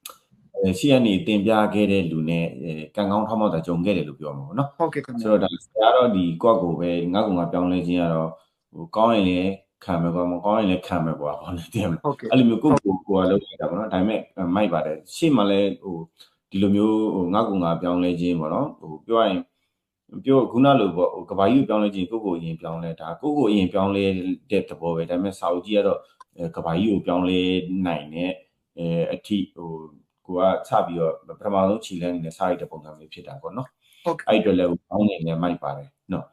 ရှေ့ကနေတင်ပြခဲ့တဲ့လူနဲ့ကံကောင်းထောက်မောက်တာကြုံခဲ့တယ်လို့ပြောမှာပေါ့နော်ဟုတ်ကဲ့ဆိုတော့ဒါဆရာတော့ဒီကွက်ကိုပဲငါ့ကောင်ကပြောင်းလဲခြင်းကတော့ဟိုကောင်းရင်လည်းခံမယ်ကွာမကောင်းရင်လည်းခံမယ်ကွာဘာလဲတည်မလားအဲ့လိုမျိုးကိုကလုပ်နေတာပေါ့နော်ဒါပေမဲ့မိုက်ပါတယ်ရှေ့မှာလည်းဟိုဒီလိုမျိုးဟိုငါ့ကောင်ကပြောင်းလဲခြင်းပေါ့နော်ဟိုပြောရရင် ပြောခုနလိုပေါ့ကဘာကြီးကိုပြောင်းလဲခြင်းကိုအရင်ပြောင်းလဲဒါကိုအရင်ပြောင်းလဲတဲ့သဘောပဲဒါပေမဲ့စာအုပ်ကြီးကတော့ကဘာကြီးကိုပြောင်းလဲနိုင်တဲ့အထိကိုကချပြီးတော့ပထမဆုံးခြေလှမ်းနေတဲ့စာရိုက်တဲ့ပုံစံမျိုးဖြစ်တာပေါ့နော်အဲ့အတွက်လည်းကောင်းနေတယ်မိုက်ပါတယ်နော်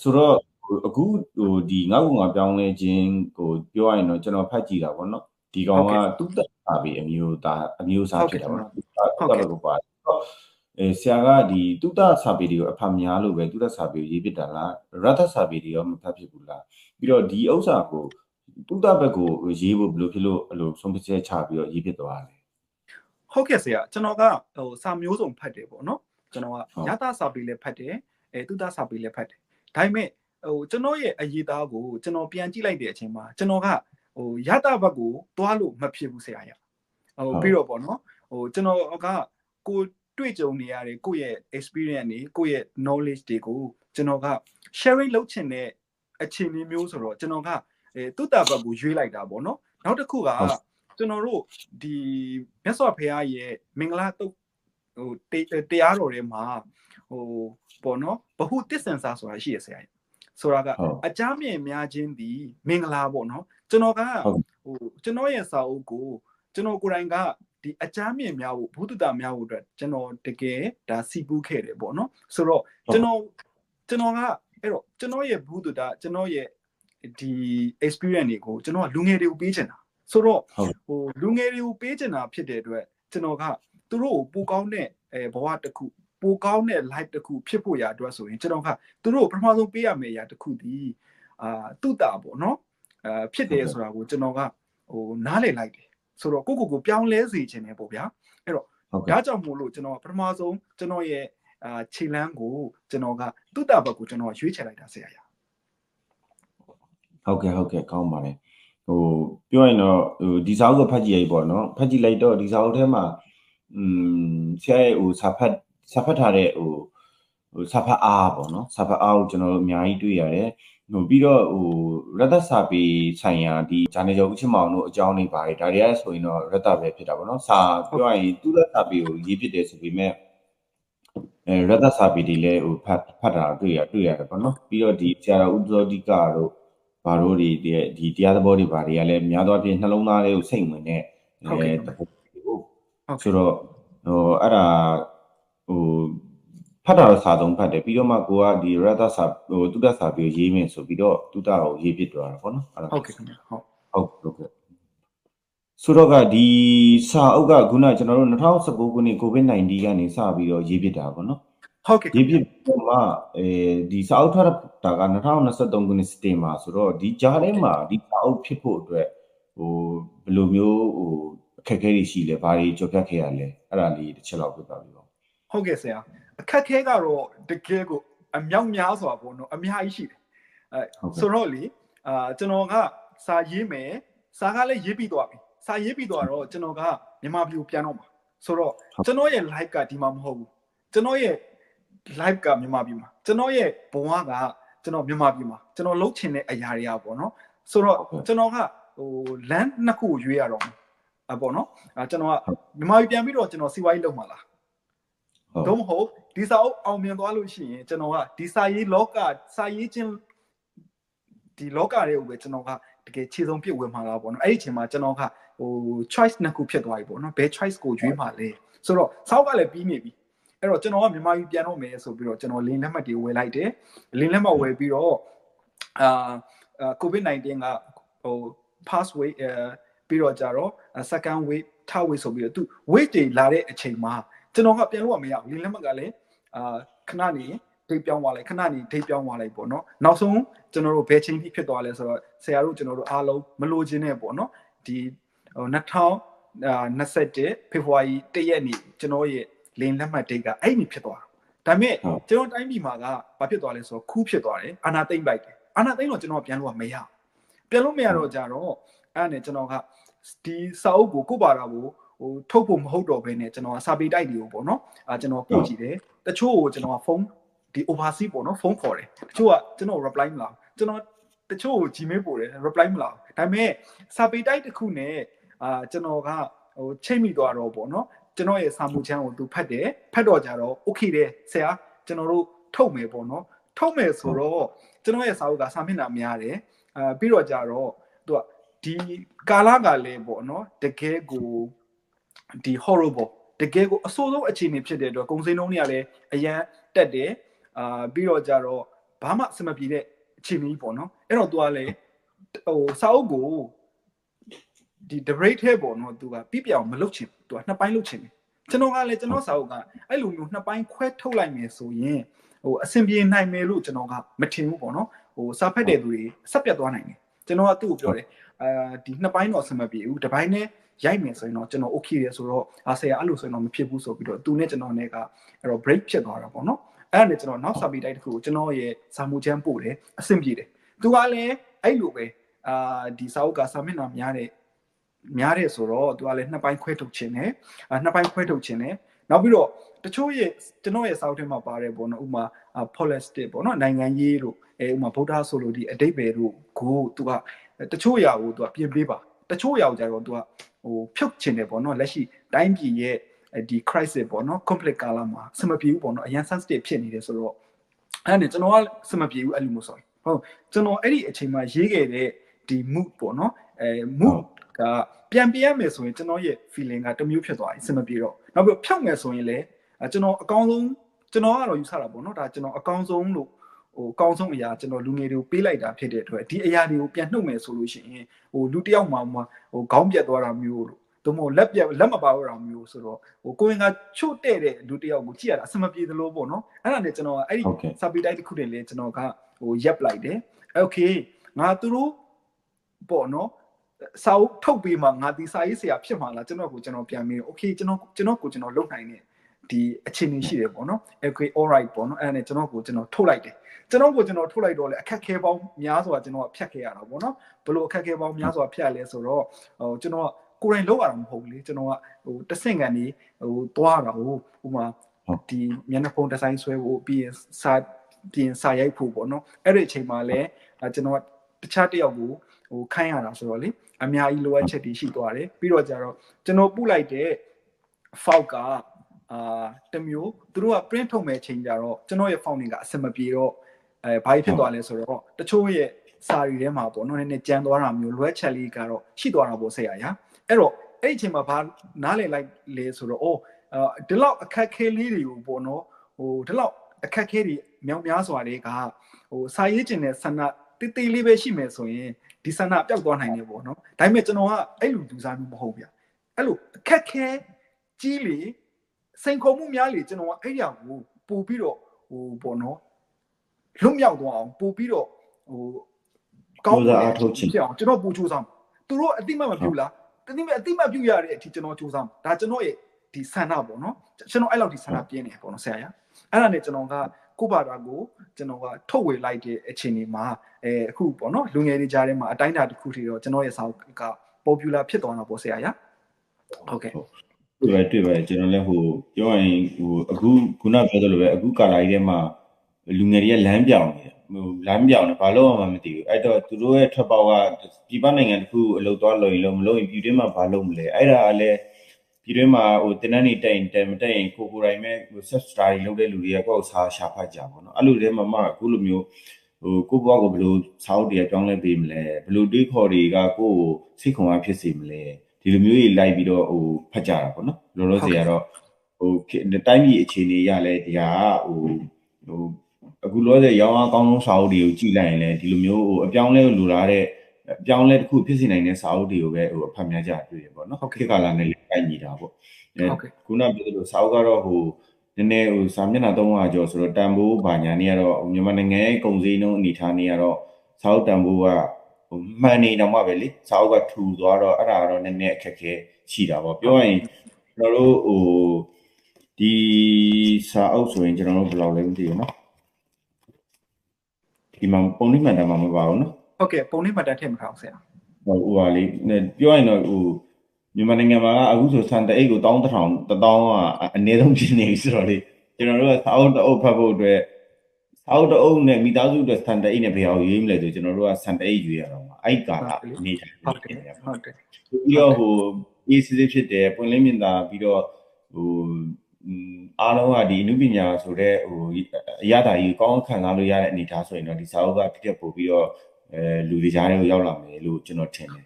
ဆိုတော့အခုဒီငါ့ကပြောင်းလဲခြင်းကိုပြောရရင်တော့ကျွန်တော်ဖတ်ကြည့်တာပေါ့နော်ဒီကောင်ကတူးတက်ပါပြီအမျိုးသားဖြစ်တာပေါ့နော်တူးတက်ကိုပါဆရာကဒီတူတစာပေတွေကိုအဖတ်များလို့ပဲတူတစာပေရေးဖြစ်တာလားရတ္တစာပေတွေရောမဖတ်ဖြစ်ဘူးလားပြီးတော့ဒီဥစ္စာကိုတူတဘက်ကိုရေးဖို့ဘယ်လိုဖြစ်လို့အဲ့လိုဆုံးဖြတ်ချက်ချပြီးတော့ရေးဖြစ်သွားတယ်ဟုတ်ကဲ့ဆရာကျွန်တော်ကစာမျိုးစုံဖတ်တယ်ပေါ့နော်ကျွန်တော်ကရတ္တစာပေလည်းဖတ်တယ်တူတစာပေလည်းဖတ်တယ်ဒါပေမဲ့ကျွန်တော်ရဲ့အရေးသားကိုကျွန်တော်ပြန်ကြည့်လိုက်တဲ့အချိန်မှာကျွန်တော်ကရတ္တဘက်ကိုသွားလို့မဖြစ်ဘူးဆရာရပြီးတော့ပေါ့နော်ကျွန်တော်ကကိုတွေ့ကြုံနေရတယ်ကိုယ့်ရဲ့ experience တွေကိုယ့်ရဲ့ knowledge တွေကိုကျွန်တော်က sharing လုပ်ချင်တဲ့အခြေအနေမျိုးဆိုတော့ကျွန်တော်ကတုတ္တဘက်ကိုရွေးလိုက်တာပေါ့နော်နောက်တစ်ခုကကျွန်တော်တို့ဒီမြတ်စွာဘုရားရဲ့မင်္ဂလာတုတ်တရားတော်ထဲမှာပေါ့နော်ဘဟုတစ္ဆန်စာဆိုတာရှိရဆရာဆိုတာကအကြမ်းမြင်များခြင်းဒီမင်္ဂလာပေါ့နော်ကျွန်တော်ကကျွန်တော်ရဲ့စာအုပ်ကိုကျွန်တော်ကိုယ်တိုင်ကဒီအကြမ်းမြင်များဖို့ဘုဒ္ဓတာများဖို့အတွက်ကျွန်တော်တကယ်ဒါစီပူးခဲ့တယ်ပေါ့နော်ဆိုတော့ကျွန်တော်ကအဲ့တော့ကျွန်တော်ရဲ့ဘုဒ္ဓတာကျွန်တော်ရဲ့ဒီ experience တွေကိုကျွန်တော်ကလူငယ်တွေကိုပေးချင်တာဆိုတော့လူငယ်တွေကိုပေးချင်တာဖြစ်တဲ့အတွက်ကျွန်တော်ကသူတို့ကိုပိုကောင်းတဲ့ဘဝတစ်ခုပိုကောင်းတဲ့ life တစ်ခုဖြစ်ဖို့ရာအတွက်ဆိုရင်ကျွန်တော်ကသူတို့ကိုပထမဆုံးပေးရမယ့်အရာတစ်ခုဒီတုတ္တပေါ့နော်ဖြစ်တယ်ဆိုတာကိုကျွန်တော်ကနားလည်လိုက်တယ်ဆိုတော့ကိုပြောင်းလဲစေခြင်းနဲ့ပေါ့ဗျာအဲ့တော့ဒါကြောင့်မို့လို့ကျွန်တော်ပထမဆုံးကျွန်တော်ရဲ့ခြေလမ်းကိုကျွန်တော်ကတုတ္တဘက်ကိုကျွန်တော်ရွေးချယ်လိုက်တာဆရာဟုတ်ကဲ့ကောင်းပါတယ်ပြောရင်တော့ဒီစာအုပ်ကိုဖတ်ကြည့်ရပေါ့နော်ဖတ်ကြည့်လိုက်တော့ဒီစာအုပ်ထဲမှာဆရာရဲ့စာဖတ်ထားတဲ့စာဖတ်အားပေါ့နော်စာဖတ်အားကိုကျွန်တော်တို့အများကြီးတွေ့ရတယ်ပြီးတော့ရတ္တစာပေဆိုင်ရာဒီဂျာနယ်ကျော်ဦးချစ်မောင်တို့အကြောင်းတွေပါတယ်ဒါတွေကဆိုရင်တော့ရတ္တပဲဖြစ်တာပေါ့နော်စာပြောရရင်တူတစာပေကိုရေးဖြစ်တယ်ဆိုပေမဲ့ရတ္တစာပေတွေလည်းဖတ်တာတွေ့ရတယ်ပေါ့နော်ပြီးတော့ဒီဆရာတော်ဦးဇောတိကတို့ဘာလို့ဒီတရားသဘောတွေဘာတွေကလည်းများသောအားဖြင့်နှလုံးသားလေးကိုစိတ်ဝင်တဲ့တပုတ်ကိုဆိုတော့အဲ့ဒါဖတ်တာတော့စာသုံးဖတ်တယ်ပြီးတော့မှကိုကဒီရတ္တစာတုတ္တစာပေရေးမယ်ဆိုပြီးတော့တုတ္တကိုရေးဖြစ်သွားတာပေါ့နော်အဲ့ဒါဟုတ်ကဲ့ခင်ဗျဟုတ်ဆိုတော့ကဒီစာအုပ်ကခုနကျွန်တော်တို့2019ခုနှစ် COVID-19 ကနေစပြီးတော့ရေးဖြစ်တာပေါ့နော်ဟုတ်ကဲ့ရေးဖြစ်ပြီးမှဒီစာအုပ်ထွက်တာက2023ခုနှစ်စက်တင်ဘာဆိုတော့ဒီကြားထဲမှာဒီစာအုပ်ဖြစ်ဖို့အတွက်ဘယ်လိုမျိုးအခက်အခဲတွေရှိလဲဘာတွေကြော်ဖြတ်ခဲ့ရလဲအဲ့ဒါလေးတစ်ချက်လောက်ပြောပြပါဦးဟုတ်ကဲ့ဆရာအခက်ခဲကတော့တကယ်ကိုအမြောက်များစွာပေါ့နော်အများကြီးရှိတယ်ဆိုတော့လေကျွန်တော်ကစာရေးမယ်စာကလည်းရေးပြီးသွားပြီစာရေးပြီးသွားတော့ကျွန်တော်ကမြန်မာပြည်ကိုပြန်တော့မှာဆိုတော့ကျွန်တော်ရဲ့ live ကဒီမှာမဟုတ်ဘူးကျွန်တော်ရဲ့ live ကမြန်မာပြည်မှာကျွန်တော်ရဲ့ဘဝကကျွန်တော်မြန်မာပြည်မှာကျွန်တော်လုပ်ချင်တဲ့အရာတွေကပေါ့နော်ဆိုတော့ကျွန်တော်ကလမ်းနှစ်ခုကိုရွေးရတော့ပေါ့နော်ကျွန်တော်ကမြန်မာပြည်ပြန်ပြီးတော့ကျွန်တော်စီးပွားရေးလုပ်မှာလားတော့မဟုတ်ဒီစာအုပ်အောင်မြင်သွားလို့ရှိရင်ကျွန်တော်ကဒီစာရေးချင်းဒီလောကတွေကိုပဲကျွန်တော်ကတကယ်ခြေစုံပြစ်ဝင်မှာလားပေါ့နော်အဲ့ဒီအချိန်မှာကျွန်တော်ကchoice နှစ်ခုဖြစ်သွားပြီပေါ့နော်ဘယ် choice ကိုရွေးမှာလဲဆိုတော့စာအုပ်ကလည်းပြီးနေပြီအဲ့တော့ကျွန်တော်ကမြန်မာပြည်ပြန်တော့မယ်ဆိုပြီးတော့ကျွန်တော်လင်းလက်မှတ်တွေဝယ်လိုက်တယ်လင်းလက်မှတ်ဝယ်ပြီးတော့COVID-19 ကpass wave ပြီးတော့ကြတော့ second wave third wave ဆိုပြီးတော့သူ wave တွေလာတဲ့အချိန်မှာကျွန်တော်ကပြန်လို့မရဘူးလင်းလက်မှတ်ကလည်းခဏနေဒိတ်ပြောင်းသွားလိုက်ခဏနေဒိတ်ပြောင်းသွားလိုက်ပေါ့နော်နောက်ဆုံးကျွန်တော်တို့ဘယ်ချိန်ဖြစ်သွားလဲဆိုတော့ဆရာတို့ကျွန်တော်တို့အားလုံးမလိုချင်နဲ့ပေါ့နော်ဒီ2021ဖေဖော်ဝါရီ1ရက်နေ့ကျွန်တော်ရဲ့လင်းလက်မှတ်ဒိတ်ကအဲ့ဒီဖြစ်သွားတာဒါပေမဲ့ကျွန်တော်တိုင်းပြည်မှာကဘာဖြစ်သွားလဲဆိုတော့ခူးဖြစ်သွားတယ်အာနာသိမ့်ပိုက်တယ်အာနာသိမ့်တော့ကျွန်တော်ပြန်လို့မရပြန်လို့မရတော့ကြတော့အဲ့ဒါနဲ့ကျွန်တော်ကဒီစာအုပ်ကိုကိုပါတာကိုထုတ်ဖို့မဟုတ်တော့ဘဲနဲ့ကျွန်တော်ကစာပေတိုက်တွေကိုပေါ့နော်ကျွန်တော်ပို့ကြည့်တယ်တချို့ကိုကျွန်တော်ကဖုန်းဒီ overseas ပေါ့နော်ဖုန်းခေါ်တယ်တချို့ကကျွန်တော် reply မလာကျွန်တော်တချို့ကို Gmail ပို့တယ် reply မလာဒါပေမဲ့စာပေတိုက်တစ်ခုနဲ့ကျွန်တော်ကချိန်မိသွားတော့ပေါ့နော်ကျွန်တော်ရဲ့စာမှုချမ်းကိုသူဖတ်တယ်ဖတ်တော့ကြတော့ okay တယ်ဆရာကျွန်တော်တို့ ထုတ်မယ်ပေါ့နော်ထုတ်မယ်ဆိုတော့ကျွန်တော်ရဲ့စာအုပ်ကစာမျက်နှာများတယ်ပြီးတော့ကြတော့သူကဒီကာလကလည်းပေါ့နော်တကယ်ကိုဒီ horrible တကယ်ကိုအဆိုးဆုံးအခြေအနေဖြစ်တဲ့အတွက်ကုန်စည်နှုန်းတွေကလည်းအရန်တက်တယ်ပြီးတော့ကြတော့ဘာမှအဆင်မပြေတဲ့အခြေအနေပေါ့နော်အဲ့တော့သူကလည်းဟိုစာအုပ်ကိုဒီ debate ထဲပေါ့နော်သူကပြပြအောင်မလုပ်ချင်သူကနှစ်ပိုင်းလုပ်ချင်တယ်ကျွန်တော်ကလည်းကျွန်တော်စာအုပ်ကအဲ့လိုမျိုးနှစ်ပိုင်းခွဲထုတ်လိုက်မယ်ဆိုရင်ဟိုအဆင်ပြေနိုင်မယ်လို့ကျွန်တော်ကမထင်ဘူးပေါ့နော်ဟိုစာဖတ်တဲ့သူတွေဆက်ပြတ်သွားနိုင်တယ်ကျွန်တော်ကသူ့ကိုပြောတယ်ဒီနှစ်ပိုင်းတော့အဆင်မပြေဘူးတစ်ပိုင်းနဲ့ရိုက်မယ်ဆိုရင်တော့ကျွန်တော် okay ရဆိုတော့ဆရာအဲ့လိုဆိုရင်တော့မဖြစ်ဘူးဆိုပြီးတော့သူနဲ့ကျွန်တော်နဲ့ကအဲ့တော့ break ဖြစ်သွားတာပေါ့နော်အဲ့ဒါနဲ့ကျွန်တော်နောက်စာပေတိုက်တစ်ခုကိုကျွန်တော်ရဲ့စာမှုချမ်းပို့တယ်အဆင်ပြေတယ်သူကလည်းအဲ့လိုပဲဒီစာအုပ်ကစာမျက်နှာများတယ်ဆိုတော့သူကလည်းနှစ်ပိုင်းခွဲထုတ်ခြင်းနဲ့နှစ်ပိုင်းခွဲထုတ်ခြင်းနဲ့နောက်ပြီးတော့တချို့ရဲ့ကျွန်တော်ရဲ့စာအုပ်ထဲမှာပါတယ်ပေါ့နော်ဥမာ politic ပေါ့နော်နိုင်ငံရေးတို့ဥမာဗုဒ္ဓဆိုလို့ဒီအတိတ်ပဲတို့ကိုသူကတချို့အရာကိုသူကပြင်ပေးပါတချို့အရာကိုကြတော့သူကဟိုဖြုတ်ခြင်းတယ်ပေါ့နော်လက်ရှိတိုင်းပြည်ရဲ့ဒီ crisis ပေါ့နော် conflict ကာလမှာစမပြေဘူးပေါ့နော်အရင် sensitive ဖြစ်နေတယ်ဆိုတော့အဲ့ဒါနဲ့ကျွန်တော်ကစမပြေဘူးအဲ့လိုမျိုးဆိုရင်ဟုတ်ကျွန်တော်အဲ့ဒီအချိန်မှာရေးခဲ့တဲ့ဒီ mood ပေါ့နော်mood ကပြန်ပြရမယ်ဆိုရင်ကျွန်တော်ရဲ့ feeling ကတမျိုးဖြစ်သွားပြီစမပြေတော့နောက်ပြီးဖြောက်မယ်ဆိုရင်လည်းကျွန်တော်အကောင်းဆုံးကျွန်တော်ကတော့ယူဆတာပေါ့နော်ဒါကျွန်တော်အကောင်းဆုံးလို့ဟိုအကောင်းဆုံးအရာကျွန်တော်လူငယ်တွေကိုပေးလိုက်တာဖြစ်တဲ့အတွက်ဒီအရာတွေကိုပြန်နှုတ်မယ်ဆိုလို့ရှိရင်ဟိုလူတယောက်မှဟိုခေါင်းပြတ်သွားတာမျိုးလို့သို့မဟုတ်လက်မပါတော့တာမျိုးဆိုတော့ဟိုကိုရင်ကချို့တဲ့တဲ့လူတယောက်ကိုကြည့်ရတာအဆင်မပြေသလိုပေါ့နော်အဲ့ဒါနဲ့ကျွန်တော်ကအဲ့ဒီစာပေတိုက်တစ်ခုတည်းလေကျွန်တော်ကဟိုရက်လိုက်တယ်โอเคငါသူတို့ပေါ့နော်စာအုပ်ထုတ်ပြီးမှငါဒီစာရေးဆရာဖြစ်မှာလားကျွန်တော်ပြန်ပြီးโอเคကျွန်တော်လုပ်နိုင်တယ်ဒီအခြေအနေရှိတယ်ပေါ့နော် okay all right ပေါ့နော်အဲ့ဒါနဲ့ကျွန်တော်ထုတ်လိုက်တယ်ကျွန်တော်ထုတ်လိုက်တော့လေအခက်ခဲပေါင်းများစွာကျွန်တော်ဖြတ်ခဲ့ရတာပေါ့နော်ဘလို့အခက်ခဲပေါင်းများစွာဖြတ်လဲဆိုတော့ဟိုကျွန်တော်ကိုယ်တိုင်လောက်ရတာမဟုတ်ဘူးလေကျွန်တော်ကဟိုတဆင့်ကန်နေဟိုတွားတာဟိုဥမာဒီမျက်နှာဖုံးဒီဇိုင်းဆွဲဖို့ပြီးရင်စာရိုက်ဖို့ပေါ့နော်အဲ့ဒီအချိန်မှာလည်းကျွန်တော်တခြားတယောက်ကိုဟိုခိုင်းရတာဆိုတော့လေအများကြီးလိုအပ်ချက်တွေရှိသွားတယ်ပြီးတော့ကြတော့ကျွန်တော်ပို့လိုက်တဲ့ file ကတမျိုးသူတို့က print ထုတ်မဲ့ချိန်ကြတော့ကျွန်တော်ရဲ့ founding ကအဆင်မပြေတော့ဘာဖြစ်သွားလဲဆိုတော့တချို့ရဲ့စာရီထဲမှာပေါ့နော်နည်းနည်းကြမ်းသွားတာမျိုးလွဲချက်လေးကတော့ရှိသွားတာပေါ့ဆရာအဲ့တော့အဲ့ဒီအချိန်မှာဘာနားလည်လိုက်လဲဆိုတော့ဒီလောက်အခက်ခဲလေးတွေကိုပေါ့နော်ဟိုဒီလောက်အခက်ခဲတွေမြောက်များစွာတွေကဟိုစာရေးကျင်တဲ့ဆန္ဒတေးသေးလေးပဲရှိမယ်ဆိုရင်ဒီဆန္ဒပျောက်သွားနိုင်တယ်ပေါ့နော်ဒါပေမဲ့ကျွန်တော်ကအဲ့လိုလူစားမျိုးမဟုတ်ဗျအဲ့လိုအခက်ခဲကြီးလေစိန်ခေါ်မှုများလေကျွန်တော်ကအဲ့ရကိုပို့ပြီးတော့ဟိုပေါ့နော်လွတ်မြောက်သွားအောင်ပို့ပြီးတော့ဟိုကောင်းတဲ့အထုတ်ချင်အောင်ကျွန်တော်ပို့ကြိုးစားသူတို့အတိမတ်မပြုလားတတိမတ်အတိမတ်ပြုရတဲ့အထိကျွန်တော်ကြိုးစားဒါကျွန်တော်ရဲ့ဒီဆန္ဒပေါ့နော်ကျွန်တော်အဲ့လောက်ဒီဆန္ဒပြင်းနေပေါ့နော်ဆရာအဲ့ဒါနဲ့ကျွန်တော်ကကိုဘာသာကိုကျွန်တော်ကထုတ်ဝေလိုက်တဲ့အခြေအနေမှာအခုပေါ့နော်လူငယ်တွေကြားထဲမှာအတိုင်းအတာတစ်ခုထိတော့ကျွန်တော်ရဲ့စာအုပ်က popular ဖြစ်သွားတာပေါ့ဆရာဟုတ်ကဲ့တွေ့ပါကျွန်တော်လည်းဟိုပြောရင်ဟိုအခုခုနပြောသလိုပဲအခုကာလာကြီးထဲမှာလူငယ်တွေကလမ်းပြောင်းနေတယ်ဟိုလမ်းပြောင်းနေဘာလို့မှမသိဘူးအဲ့တော့သူတို့ရဲ့ထွက်ပေါက်ကပြည်ပနိုင်ငံတစ်ခုအလုပ်သွားလုပ်ရင်မလုပ်ရင်ပြည်တွင်းမှာဘာလုပ်မလဲအဲ့ဒါကလည်းပြည်တွင်းမှာဟိုတင်တန်းနေတိုင်တယ်မတိုင်ရင်ကိုယ်တိုင်မဲ့ဟို self study လုပ်တဲ့လူတွေကကိုယ့်စာရှာဖတ်ကြပါတော့အဲ့လိုတည်းမှာအခုလိုမျိုးဟိုကိုယ့်ဘဝကိုဘယ်လိုစာအုပ်တွေကကြောင်းလဲပေးမလဲဘယ်လိုတွေးခေါ်တွေကကိုယ့်ကိုစိတ်ခွန်အားဖြစ်စေမလဲဒီလိုမျိုးကြီးလိုက်ပြီးတော့ဟိုဖတ်ကြတာပေါ့နော်လောလောဆယ်ကတော့ဟိုတိုင်းပြည်အခြေအနေရလဲဒီဟာဟိုအခုလောဆယ်ရောင်းအားကောင်းဆုံးစာအုပ်တွေကိုကြည့်လိုက်ရင်လည်းဒီလိုမျိုးဟိုအပြောင်းလဲလိုလားတဲ့အပြောင်းလဲတစ်ခုဖြစ်စေနိုင်တဲ့စာအုပ်တွေကိုပဲဟိုအဖတ်များကြတွေ့ရပေါ့နော်ခေတ်ကာလနဲ့လည်းကိုက်ညီတာပေါ့ခုနပြောသလိုစာအုပ်ကတော့ဟိုနည်းနည်းဟိုစာမျက်နှာ300ကျော်ဆိုတော့တန်ဖိုးဘာညာနေရတော့မြန်မာနိုင်ငံရဲ့ကုန်စည်နှုန်းအနေထားနေရတော့စာအုပ်တန်ဖိုးကဟိုမှန်နေတော့မှပဲလေစာအုပ်ကထူသွားတော့အဲ့ဒါကတော့နည်းနည်းအခက်ခဲရှိတာပေါ့ပြောရင်ကျွန်တော်တို့ဟိုဒီစာအုပ်ဆိုရင်ကျွန်တော်တို့ဘယ်လောက်လဲမသိဘူးနော်ဒီမှာပုံနှိပ်မှတ်တမ်းမှာမပါဘူးနော်ဟုတ်ကဲ့ပုံနှိပ်မှတ်တမ်းထည့်မထားအောင်ဆရာဟိုဟာလေးပြောရင်တော့ဟိုမြန်မာနိုင်ငံမှာအခုဆိုစံတအိတ်ကို1000ကအနည်းဆုံးဖြစ်နေပြီဆိုတော့လေကျွန်တော်တို့ကစာအုပ်တအုပ်ဖတ်ဖို့အတွက်စာအုပ်တအုပ်နဲ့မိသားစုအတွက်စံတအိတ်နဲ့ဘယ်အောင်ရွေးမလဲဆိုကျွန်တော်တို့ကစံတအိတ်ရွေးရတော့မှာအဲ့ကာလအနေထိုင်ဟုတ်တယ်ပြီးတော့ဟိုအေးစစ်စစ်ဖြစ်တယ်ပွင့်လင်းမြင်သာပြီးတော့ဟို အားလုံးကဒီအနုပညာဆိုတဲ့ဟိုအရသာကြီးကောင်းခံစားလို့ရတဲ့အနေအထားဆိုရင်တော့ဒီစာအုပ်ကတစ်ချက်ပို့ပြီးတော့လူတွေကြားထဲကိုရောက်လာမယ်လို့ကျွန်တော်ထင်တယ်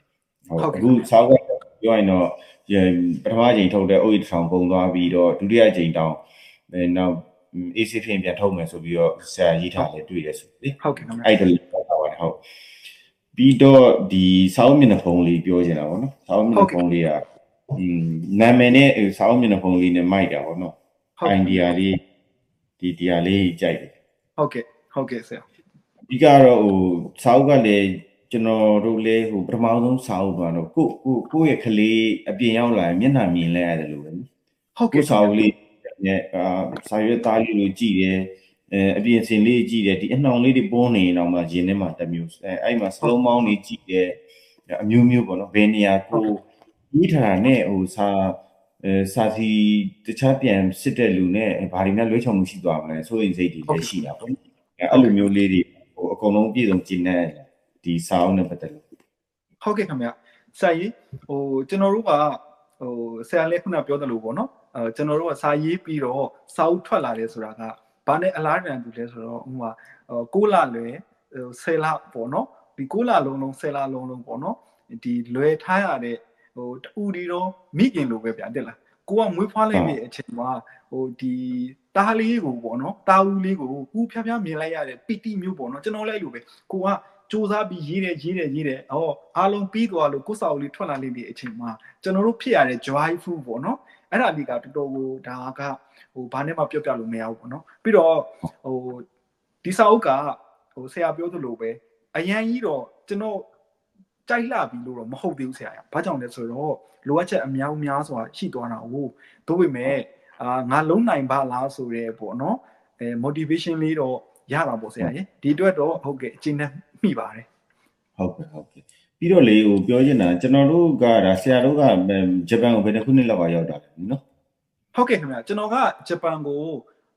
ဟုတ်အခုစာအုပ်ကပြောရင်တော့ပထမအချိန်ထုတ်တဲ့ OE 1000ပုံသွားပြီးတော့ဒုတိယအချိန်တောင်နောက် AC ဖြင့်ပြန်ထုတ်မယ်ဆိုပြီးတော့ဆရာရေးထားတယ်တွေ့ရဆိုလေဟုတ်ကဲ့ခင်ဗျအဲ့ဒါလေးပြောတာပါဟုတ်ပြီးတော့ဒီစာအုပ်မျက်နှာဖုံးလေးပြောချင်တာပေါ့နော်စာအုပ်မျက်နှာဖုံးလေးကနာမည်နဲ့စာအုပ်မျက်နှာဖုံးလေးနဲ့မိုက်တာပေါ့နော်idea လေးဒီတရားလေးကြိုက်တယ်ဟုတ်ကဲ့ဆရာအဓိကတော့ဟိုစာအုပ်ကလည်းကျွန်တော်တို့လည်းဟိုပထမဆုံးစာအုပ်ကတော့ကိုယ့်ရဲ့ကလေးအပြင်ရောက်လာရင်မျက်နှာမြင်လဲရတယ်လို့ပဲဟုတ်ကဲ့စာအုပ်လေးနဲ့စာရွက်သားလေးလိုကြည့်တယ်အပြင်စင်လေးကြည့်တယ်ဒီအနှောင်လေးတွေပေါ်နေတော့မှရင်ထဲမှာတစ်မျိုးအဲ့မှာစလုံးမောင်းလေးကြည့်တယ်အမျိုးမျိုးပေါ့နော်ဘယ်နေရာကိုပြီးထားတာနဲ့ဟိုစာစီတခြားပြန်စစ်တဲ့လူနဲ့ဘာတွေများလွဲချော်မှုရှိသွားမလဲဆိုရင်စိတ်တွေလည်းရှိတာပေါ့အဲ့လိုမျိုးလေးတွေဟိုအကုန်လုံးပြည့်စုံကျင်းတဲ့ဒီစာအုပ်နဲ့ပတ်သက်လို့ဟုတ်ကဲ့ခင်ဗျဆရာကြီးဟိုကျွန်တော်တို့ကဟိုဆရာလည်းခုနပြောသလိုပေါ့နော်ကျွန်တော်တို့ကစာရေးပြီးတော့စာအုပ်ထွက်လာတယ်ဆိုတာကဘာနဲ့အလားတန်တူလဲဆိုတော့ဥမာ6လလွယ်10လပေါ့နော်ဒီ6လလုံး10လလုံးပေါ့နော်ဒီလွယ်ထားရတဲ့ဟိုတူဒီတော့မိခင်လိုပဲဗျာတက်လားကိုကမွေးဖွားလိုက်တဲ့အချိန်မှာဟိုဒီတားလေးကိုပေါ့နော်တာဦးလေးကိုဦးဖြားဖြားမြင်လိုက်ရတဲ့ပီတိမျိုးပေါ့နော်ကျွန်တော်လည်းလိုပဲကိုကစူးစမ်းပြီးရေးတယ်ဟောအားလုံးပြီးသွားလို့ကိုယ်စာအုပ်လေးထွက်လာလိမ့်မယ်အချိန်မှာကျွန်တော်တို့ဖြစ်ရတဲ့ joyful ပေါ့နော်အဲ့ဒါလေးကတော်တော်ကိုဒါကဟိုဘာနဲ့မှပြောပြလို့မရဘူးပေါ့နော်ပြီးတော့ဟိုဒီစာအုပ်ကဟိုဆရာပြောသလိုပဲအရန်ကြီးတော့ကျွန်တော်ကြိုက်လှပြီလို့တော့မဟုတ်သေးဘူးဆရာ။ဘာကြောင့်လဲဆိုတော့လိုအပ်ချက်အများစွာရှိသွားတာကိုတို့ပေမဲ့ငါလုံးနိုင်ပါလားဆိုရဲပေါ့နော်motivation လေးတော့ရတာပေါ့ဆရာရေဒီအတွက်တော့ဟုတ်ကဲ့အကျဉ်းနဲ့မိပါတယ်ဟုတ်ကဲ့ပြီးတော့လေဟိုပြောချင်တာကျွန်တော်တို့ကဒါဆရာတို့ကဂျပန်ကိုဘယ်တစ်ခုနှစ်လောက်ရောက်တာလဲနော်ဟုတ်ကဲ့ခင်ဗျာကျွန်တော်ကဂျပန်ကို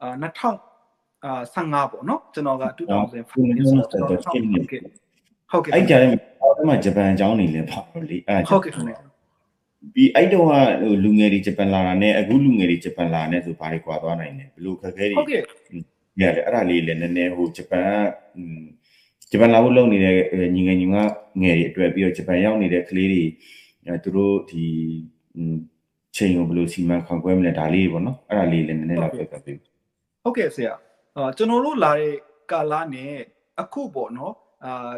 2015ပေါ့နော်ကျွန်တော်က2015ဟုတ်ကဲ့အဲ့ကြားထဲမှာဂျပန်အကြောင်းနေလဲပါတော့လေဟုတ်ကဲ့ခင်ဗျာပြီးအဲ့တော့ဟိုလူငယ်တွေဂျပန်လာတာနဲ့အခုလူငယ်တွေဂျပန်လာတဲ့ဆိုဘာတွေကွာသွားနိုင်လဲဘယ်လိုခက်ခဲတွေဟုတ်ကဲ့ရတယ်အဲ့ဒါလေးလည်းနည်းနည်းဟိုဂျပန်လာဖို့လုပ်နေတဲ့ညီငယ်တွေအတွက်ပြီးတော့ဂျပန်ရောက်နေတဲ့ကလေးတွေသူတို့ဒီချိန်ကိုဘယ်လိုစီမံခန့်ခွဲမလဲဒါလေးပေါ့နော်အဲ့ဒါလေးလည်းနည်းနည်းလောက်ပြပြပေးဟုတ်ကဲ့ဆရာကျွန်တော်တို့လာတဲ့ကာလနဲ့အခုပေါ့နော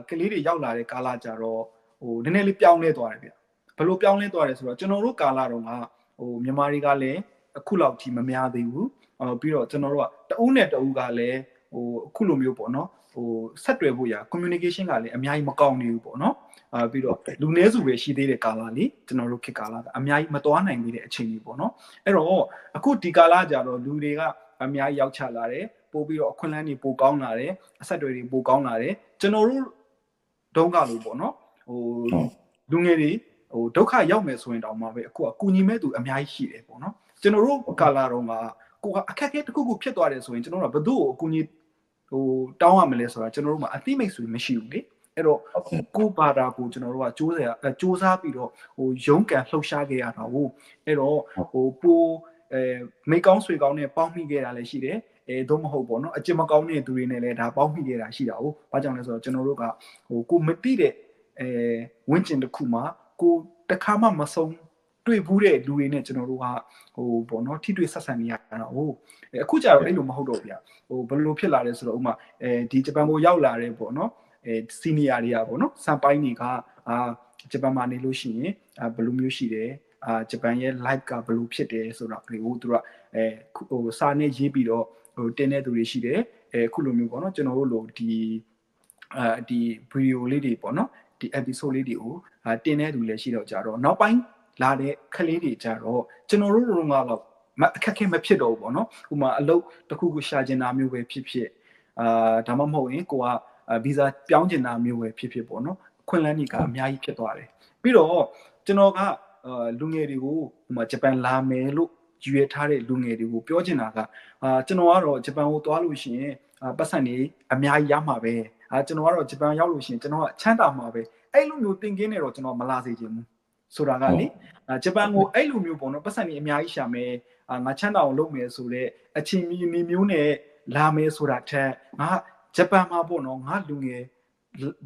်ကလေးတွေရောက်လာတဲ့ကာလကြတော့ဟိုနည်းနည်းလေးပြောင်းလဲသွားတယ်ဗျဘယ်လိုပြောင်းလဲသွားတယ်ဆိုတော့ကျွန်တော်တို့ကာလတော့ကဟိုမြန်မာတွေကလည်းအခုလောက်ထိမများသေးဘူးပြီးတော့ကျွန်တော်တို့ကတအုပ်နဲ့တအုပ်ကလည်းဟိုအခုလိုမျိုးပေါ့နော်ဟိုဆက်တွယ်ဖို့ရ communication ကလည်းအများကြီးမကောင်းနေဘူးပေါ့နော်ပြီးတော့လူနည်းစုပဲရှိသေးတဲ့ကာလလေးကျွန်တော်တို့ခေတ်ကာလကအများကြီးမသွားနိုင်သေးတဲ့အချိန်ကြီးပေါ့နော်အဲ့တော့အခုဒီကာလကြတော့လူတွေကအများကြီးရောက်ချလာတယ်ပို့ပြီးတော့အခွင့်အလမ်းတွေပိုကောင်းလာတယ်အဆက်အသွယ်တွေပိုကောင်းလာတယ်ကျွန်တော်တို့တုန်းကလို့ပေါ့နော်ဟိုလူငယ်တွေဟိုဒုက္ခရောက်မယ်ဆိုရင်တောင်မှပဲအခုအကူညီမဲ့သူအများကြီးရှိတယ်ပေါ့နော်ကျွန်တော်တို့ကာလာတော့ကကိုကအခက်အခဲတစ်ခုခုဖြစ်သွားတယ်ဆိုရင်ကျွန်တော်တို့ကဘယ်သူ့ကိုအကူညီဟိုတောင်းရမလဲဆိုတာကျွန်တော်တို့မှာအသိမိတ်ဆွေမရှိဘူးလေအဲ့တော့ကိုဘာသာကိုကျွန်တော်တို့ကစူးစမ်းပြီးတော့ဟိုရုန်းကန်လှုပ်ရှားခဲ့ရတာဟုတ်အဲ့တော့ဟိုပိုမိကောင်းဆွေကောင်းနဲ့ပေါင်းမိခဲ့တာလည်းရှိတယ်သို့မဟုတ်ပေါ့နော်အကျင့်မကောင်းတဲ့သူတွေနဲ့လည်းဒါပေါင်းမိခဲ့တာရှိတာဟုတ်ဘာကြောင့်လဲဆိုတော့ကျွန်တော်တို့ကဟိုကိုမသိတဲ့ဝင်းကျင်တစ်ခုမှာကိုတခါမှမဆုံးတွေ့ဘူးတဲ့လူတွေနဲ့ကျွန်တော်တို့ကဟိုပေါ့နော်ထိတွေ့ဆက်ဆံနေရတာဟုတ်အခုကျတော့အဲ့လိုမဟုတ်တော့ဗျာဟိုဘယ်လိုဖြစ်လာလဲဆိုတော့ဥမာဒီဂျပန်ကိုရောက်လာတဲ့ပေါ့နော်စီနီယာတွေကပေါ့နော်စံပိုင်းတွေကဂျပန်မှာနေလို့ရှိရင်ဘယ်လိုမျိုးရှိတယ်ဂျပန်ရဲ့ live ကဘယ်လိုဖြစ်တယ်ဆိုတော့ဒီဟိုသူကဟိုစာနဲ့ရေးပြီးတော့ဟိုတင်တဲ့သူတွေရှိတယ်အခုလိုမျိုးပေါ့နော်ကျွန်တော်တို့လိုဒီဗီဒီယိုလေးတွေပေါ့နော်ဒီ episode လေးတွေကိုတင်တဲ့သူလည်းရှိတော့ကြတော့နောက်ပိုင်းလာတဲ့ကလေးတွေကြတော့ကျွန်တော်တို့ကတော့အခက်အခဲမဖြစ်တော့ဘူးပေါ့နော်ဥမာအလုပ်တစ်ခုခုရှာကျင်တာမျိုးပဲဖြစ်ဒါမှမဟုတ်ရင်ကိုကဗီဇာပြောင်းကျင်တာမျိုးပဲဖြစ်ပေါ့နော်ခွင့်လန်းတွေကအများကြီးဖြစ်သွားတယ်ပြီးတော့ကျွန်တော်ကလူငယ်တွေကိုဥမာဂျပန်လာမယ်လို့ရွေးထားတဲ့လူငယ်တွေကိုပြောချင်တာကကျွန်တော်ကတော့ဂျပန်ကိုသွားလို့ရှိရင်ပတ်စံနေအများကြီးရမှာပဲကျွန်တော်ကတော့ဂျပန်ရောက်လို့ရှိရင်ကျွန်တော်ကချမ်းသာမှာပဲအဲ့လိုမျိုးသင်ခင်းနေတော့ကျွန်တော်မလာစေချင်ဘူးဆိုတာကလေဂျပန်ကိုအဲ့လိုမျိုးပေါ့နော်ပတ်စံနေအများကြီးရှာမယ် ငါချမ်းသာအောင်လုပ်မယ်ဆိုတဲ့အချင်းမျိုးနဲ့လာမယ်ဆိုတာထက်ငါဂျပန်မှာပေါ့နော်ငါလူငယ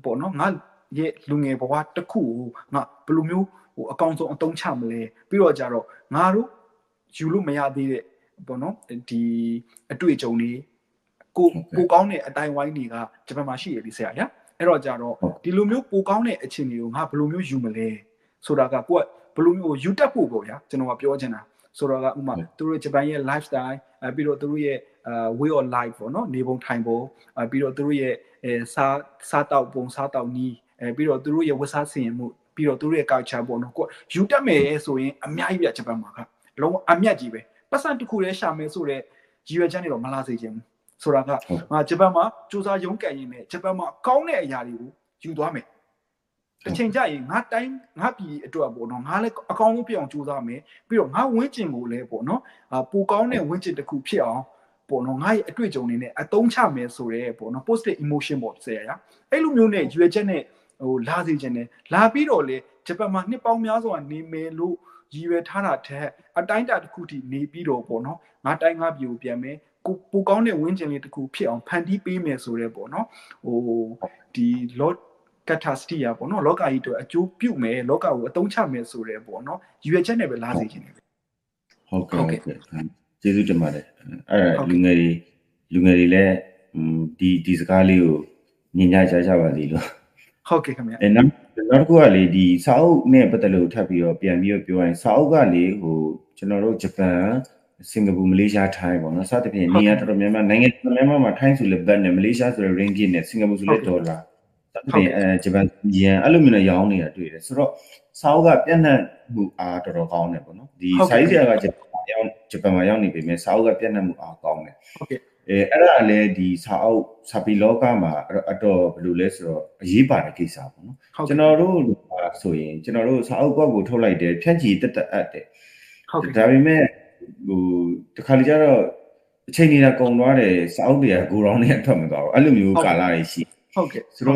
်ပေါ့နော်ငါရဲ့လူငယ်ဘဝတစ်ခုကိုငါဘယ်လိုမျိုးအကောင်းဆုံးအသုံးချမလဲပြီးတော့ကြတော့ငါတို့ယူလို့မရသေးတဲ့ပေါ့နော်ဒီအတွေ့အကြုံတွေကိုကောင်းတဲ့အတိုင်းဝိုင်းတွေကဂျပန်မှာရှိရလေဆရာရအဲ့တော့ကြတော့ဒီလိုမျိုးပိုကောင်းတဲ့အခြေအနေကိုငါဘယ်လိုမျိုးယူမလဲဆိုတာကကိုကဘယ်လိုမျိုးယူတတ်ဖို့ပေါ့ဗျာကျွန်တော်ကပြောချင်တာဆိုတော့ကဥမာသူတို့ဂျပန်ရဲ့ lifestyle ပြီးတော့သူတို့ရဲ့ way of life ပေါ့နော်နေပုံထိုင်ပုံပြီးတော့သူတို့ရဲ့စားတောက်ပုံစားတောက်နည်းပြီးတော့သူတို့ရဲ့ဝတ်စားဆင်မှုပြီးတော့သူတို့ရဲ့ culture ပေါ့နော်ကိုယူတတ်မယ်ဆိုရင်အများကြီးပြဂျပန်မှာကလုံးဝအမြတ်ကြီးပဲပတ်စံတစ်ခုတည်းရှာမယ်ဆိုတဲ့ရည်ရွယ်ချက်နဲ့တော့မလာစေချင်ဘူးဆိုတာကငါဂျပန်မှာစူးစမ်းရုံးကန်ရင်းနဲ့ဂျပန်မှာကောင်းတဲ့အရာတွေကိုယူသွားမယ်တစ်ချိန်ကျရင်ငါပြည်အတွက်ပေါ့နော်ငါလည်းအကောင်းဆုံးဖြစ်အောင်ကြိုးစားမယ်ပြီးတော့ငါဝင်းကျင်ကိုလည်းပေါ့နော်ပူကောင်းတဲ့ဝင်းကျင်တစ်ခုဖြစ်အောင်ပေါ့နော်ငါရဲ့အတွေ့အကြုံတွေနဲ့အသုံးချမယ်ဆိုရဲပေါ့နော် positive emotion ပေါ့ဆရာရအဲ့လိုမျိုးနဲ့ရွေချက်နဲ့လာစေခြင်းနဲ့လာပြီးတော့လေဂျပန်မှာနှစ်ပေါင်းများစွာနေမယ်လို့ရည်ရွယ်ထားတာထက်အတိုင်းအတာတစ်ခုထိနေပြီးတော့ပေါ့နော်ငါတိုင်းငါပြည်ကိုပြန်မယ်ပူကောင်းတဲ့ဝင်းကျင်လေးတစ်ခုဖြစ်အောင်ဖန်တီးပေးမယ်ဆိုရဲပေါ့နော်ဒီကတ်တာစတီယာပေါ့နော်လောကကြီးတို့အကျိုးပြုမယ်လောကကိုအသုံးချမယ်ဆိုရဲပေါ့နော်ရည်ရွယ်ချက်နဲ့ပဲလာစေခြင်းနဲ့ပဲဟုတ်ကဲ့ကျေးဇူးတင်ပါတယ်အဲ့ဒါလူငယ်တွေလည်းဒီစကားလေးကိုညင်ညကြပါလိမ့်လို့ဟုတ်ကဲ့ခင်ဗျာနောက်တစ်ခုကလေဒီစာအုပ်နဲ့ပတ်သက်လို့ထပ်ပြီးတော့ပြန်ပြီးတော့ပြောရင်စာအုပ်ကလေကျွန်တော်တို့ဂျပန်စင်ကာပူမလေးရှားထိုင်းပေါ့နော်စသဖြင့်နေရာတော်တော်များများနိုင်ငံတော်များများမှာထိုင်းဆိုလည်းဘတ်နဲ့မလေးရှားဆိုလည်း ringgit နဲ့စင်ကာပူဆိုလည်းဒေါ်လာဂျပန်ယန်အဲ့လိုမျိုးနဲ့ရောင်းနေတာတွေ့တယ်ဆိုတော့စာအုပ်ကပြန့်နှံ့မှုအားတော်တော်ကောင်းတယ်ပေါ့နော်ဒီစာရေးဆရာကဂျပန်မှာရောက်နေပြီမဲ့စာအုပ်ကပြန့်နှံ့မှုအားကောင်းတယ်ဟုတ်ကဲ့အဲ့ဒါလည်းဒီစာပေလောကမှာအတော်ဘယ်လိုလဲဆိုတော့အရေးပါတဲ့ကိစ္စပေါ့နော်ကျွန်တော်တို့ဆိုရင်ကျွန်တော်တို့စာအုပ်ကွက်ကိုထုတ်လိုက်တယ်ဖြန့်ချီတက်အပ်တယ်ဟုတ်ကဲ့ဒါပေမဲ့တခါလေကျတော့အချိန်နေတာကုန်သွားတယ်စာအုပ်တွေကဂိုရောင်းနဲ့ထွက်မသွားဘူးအဲ့လိုမျိုးကာလတွေရှိဟုတ်ကဲ့ဆိုတော့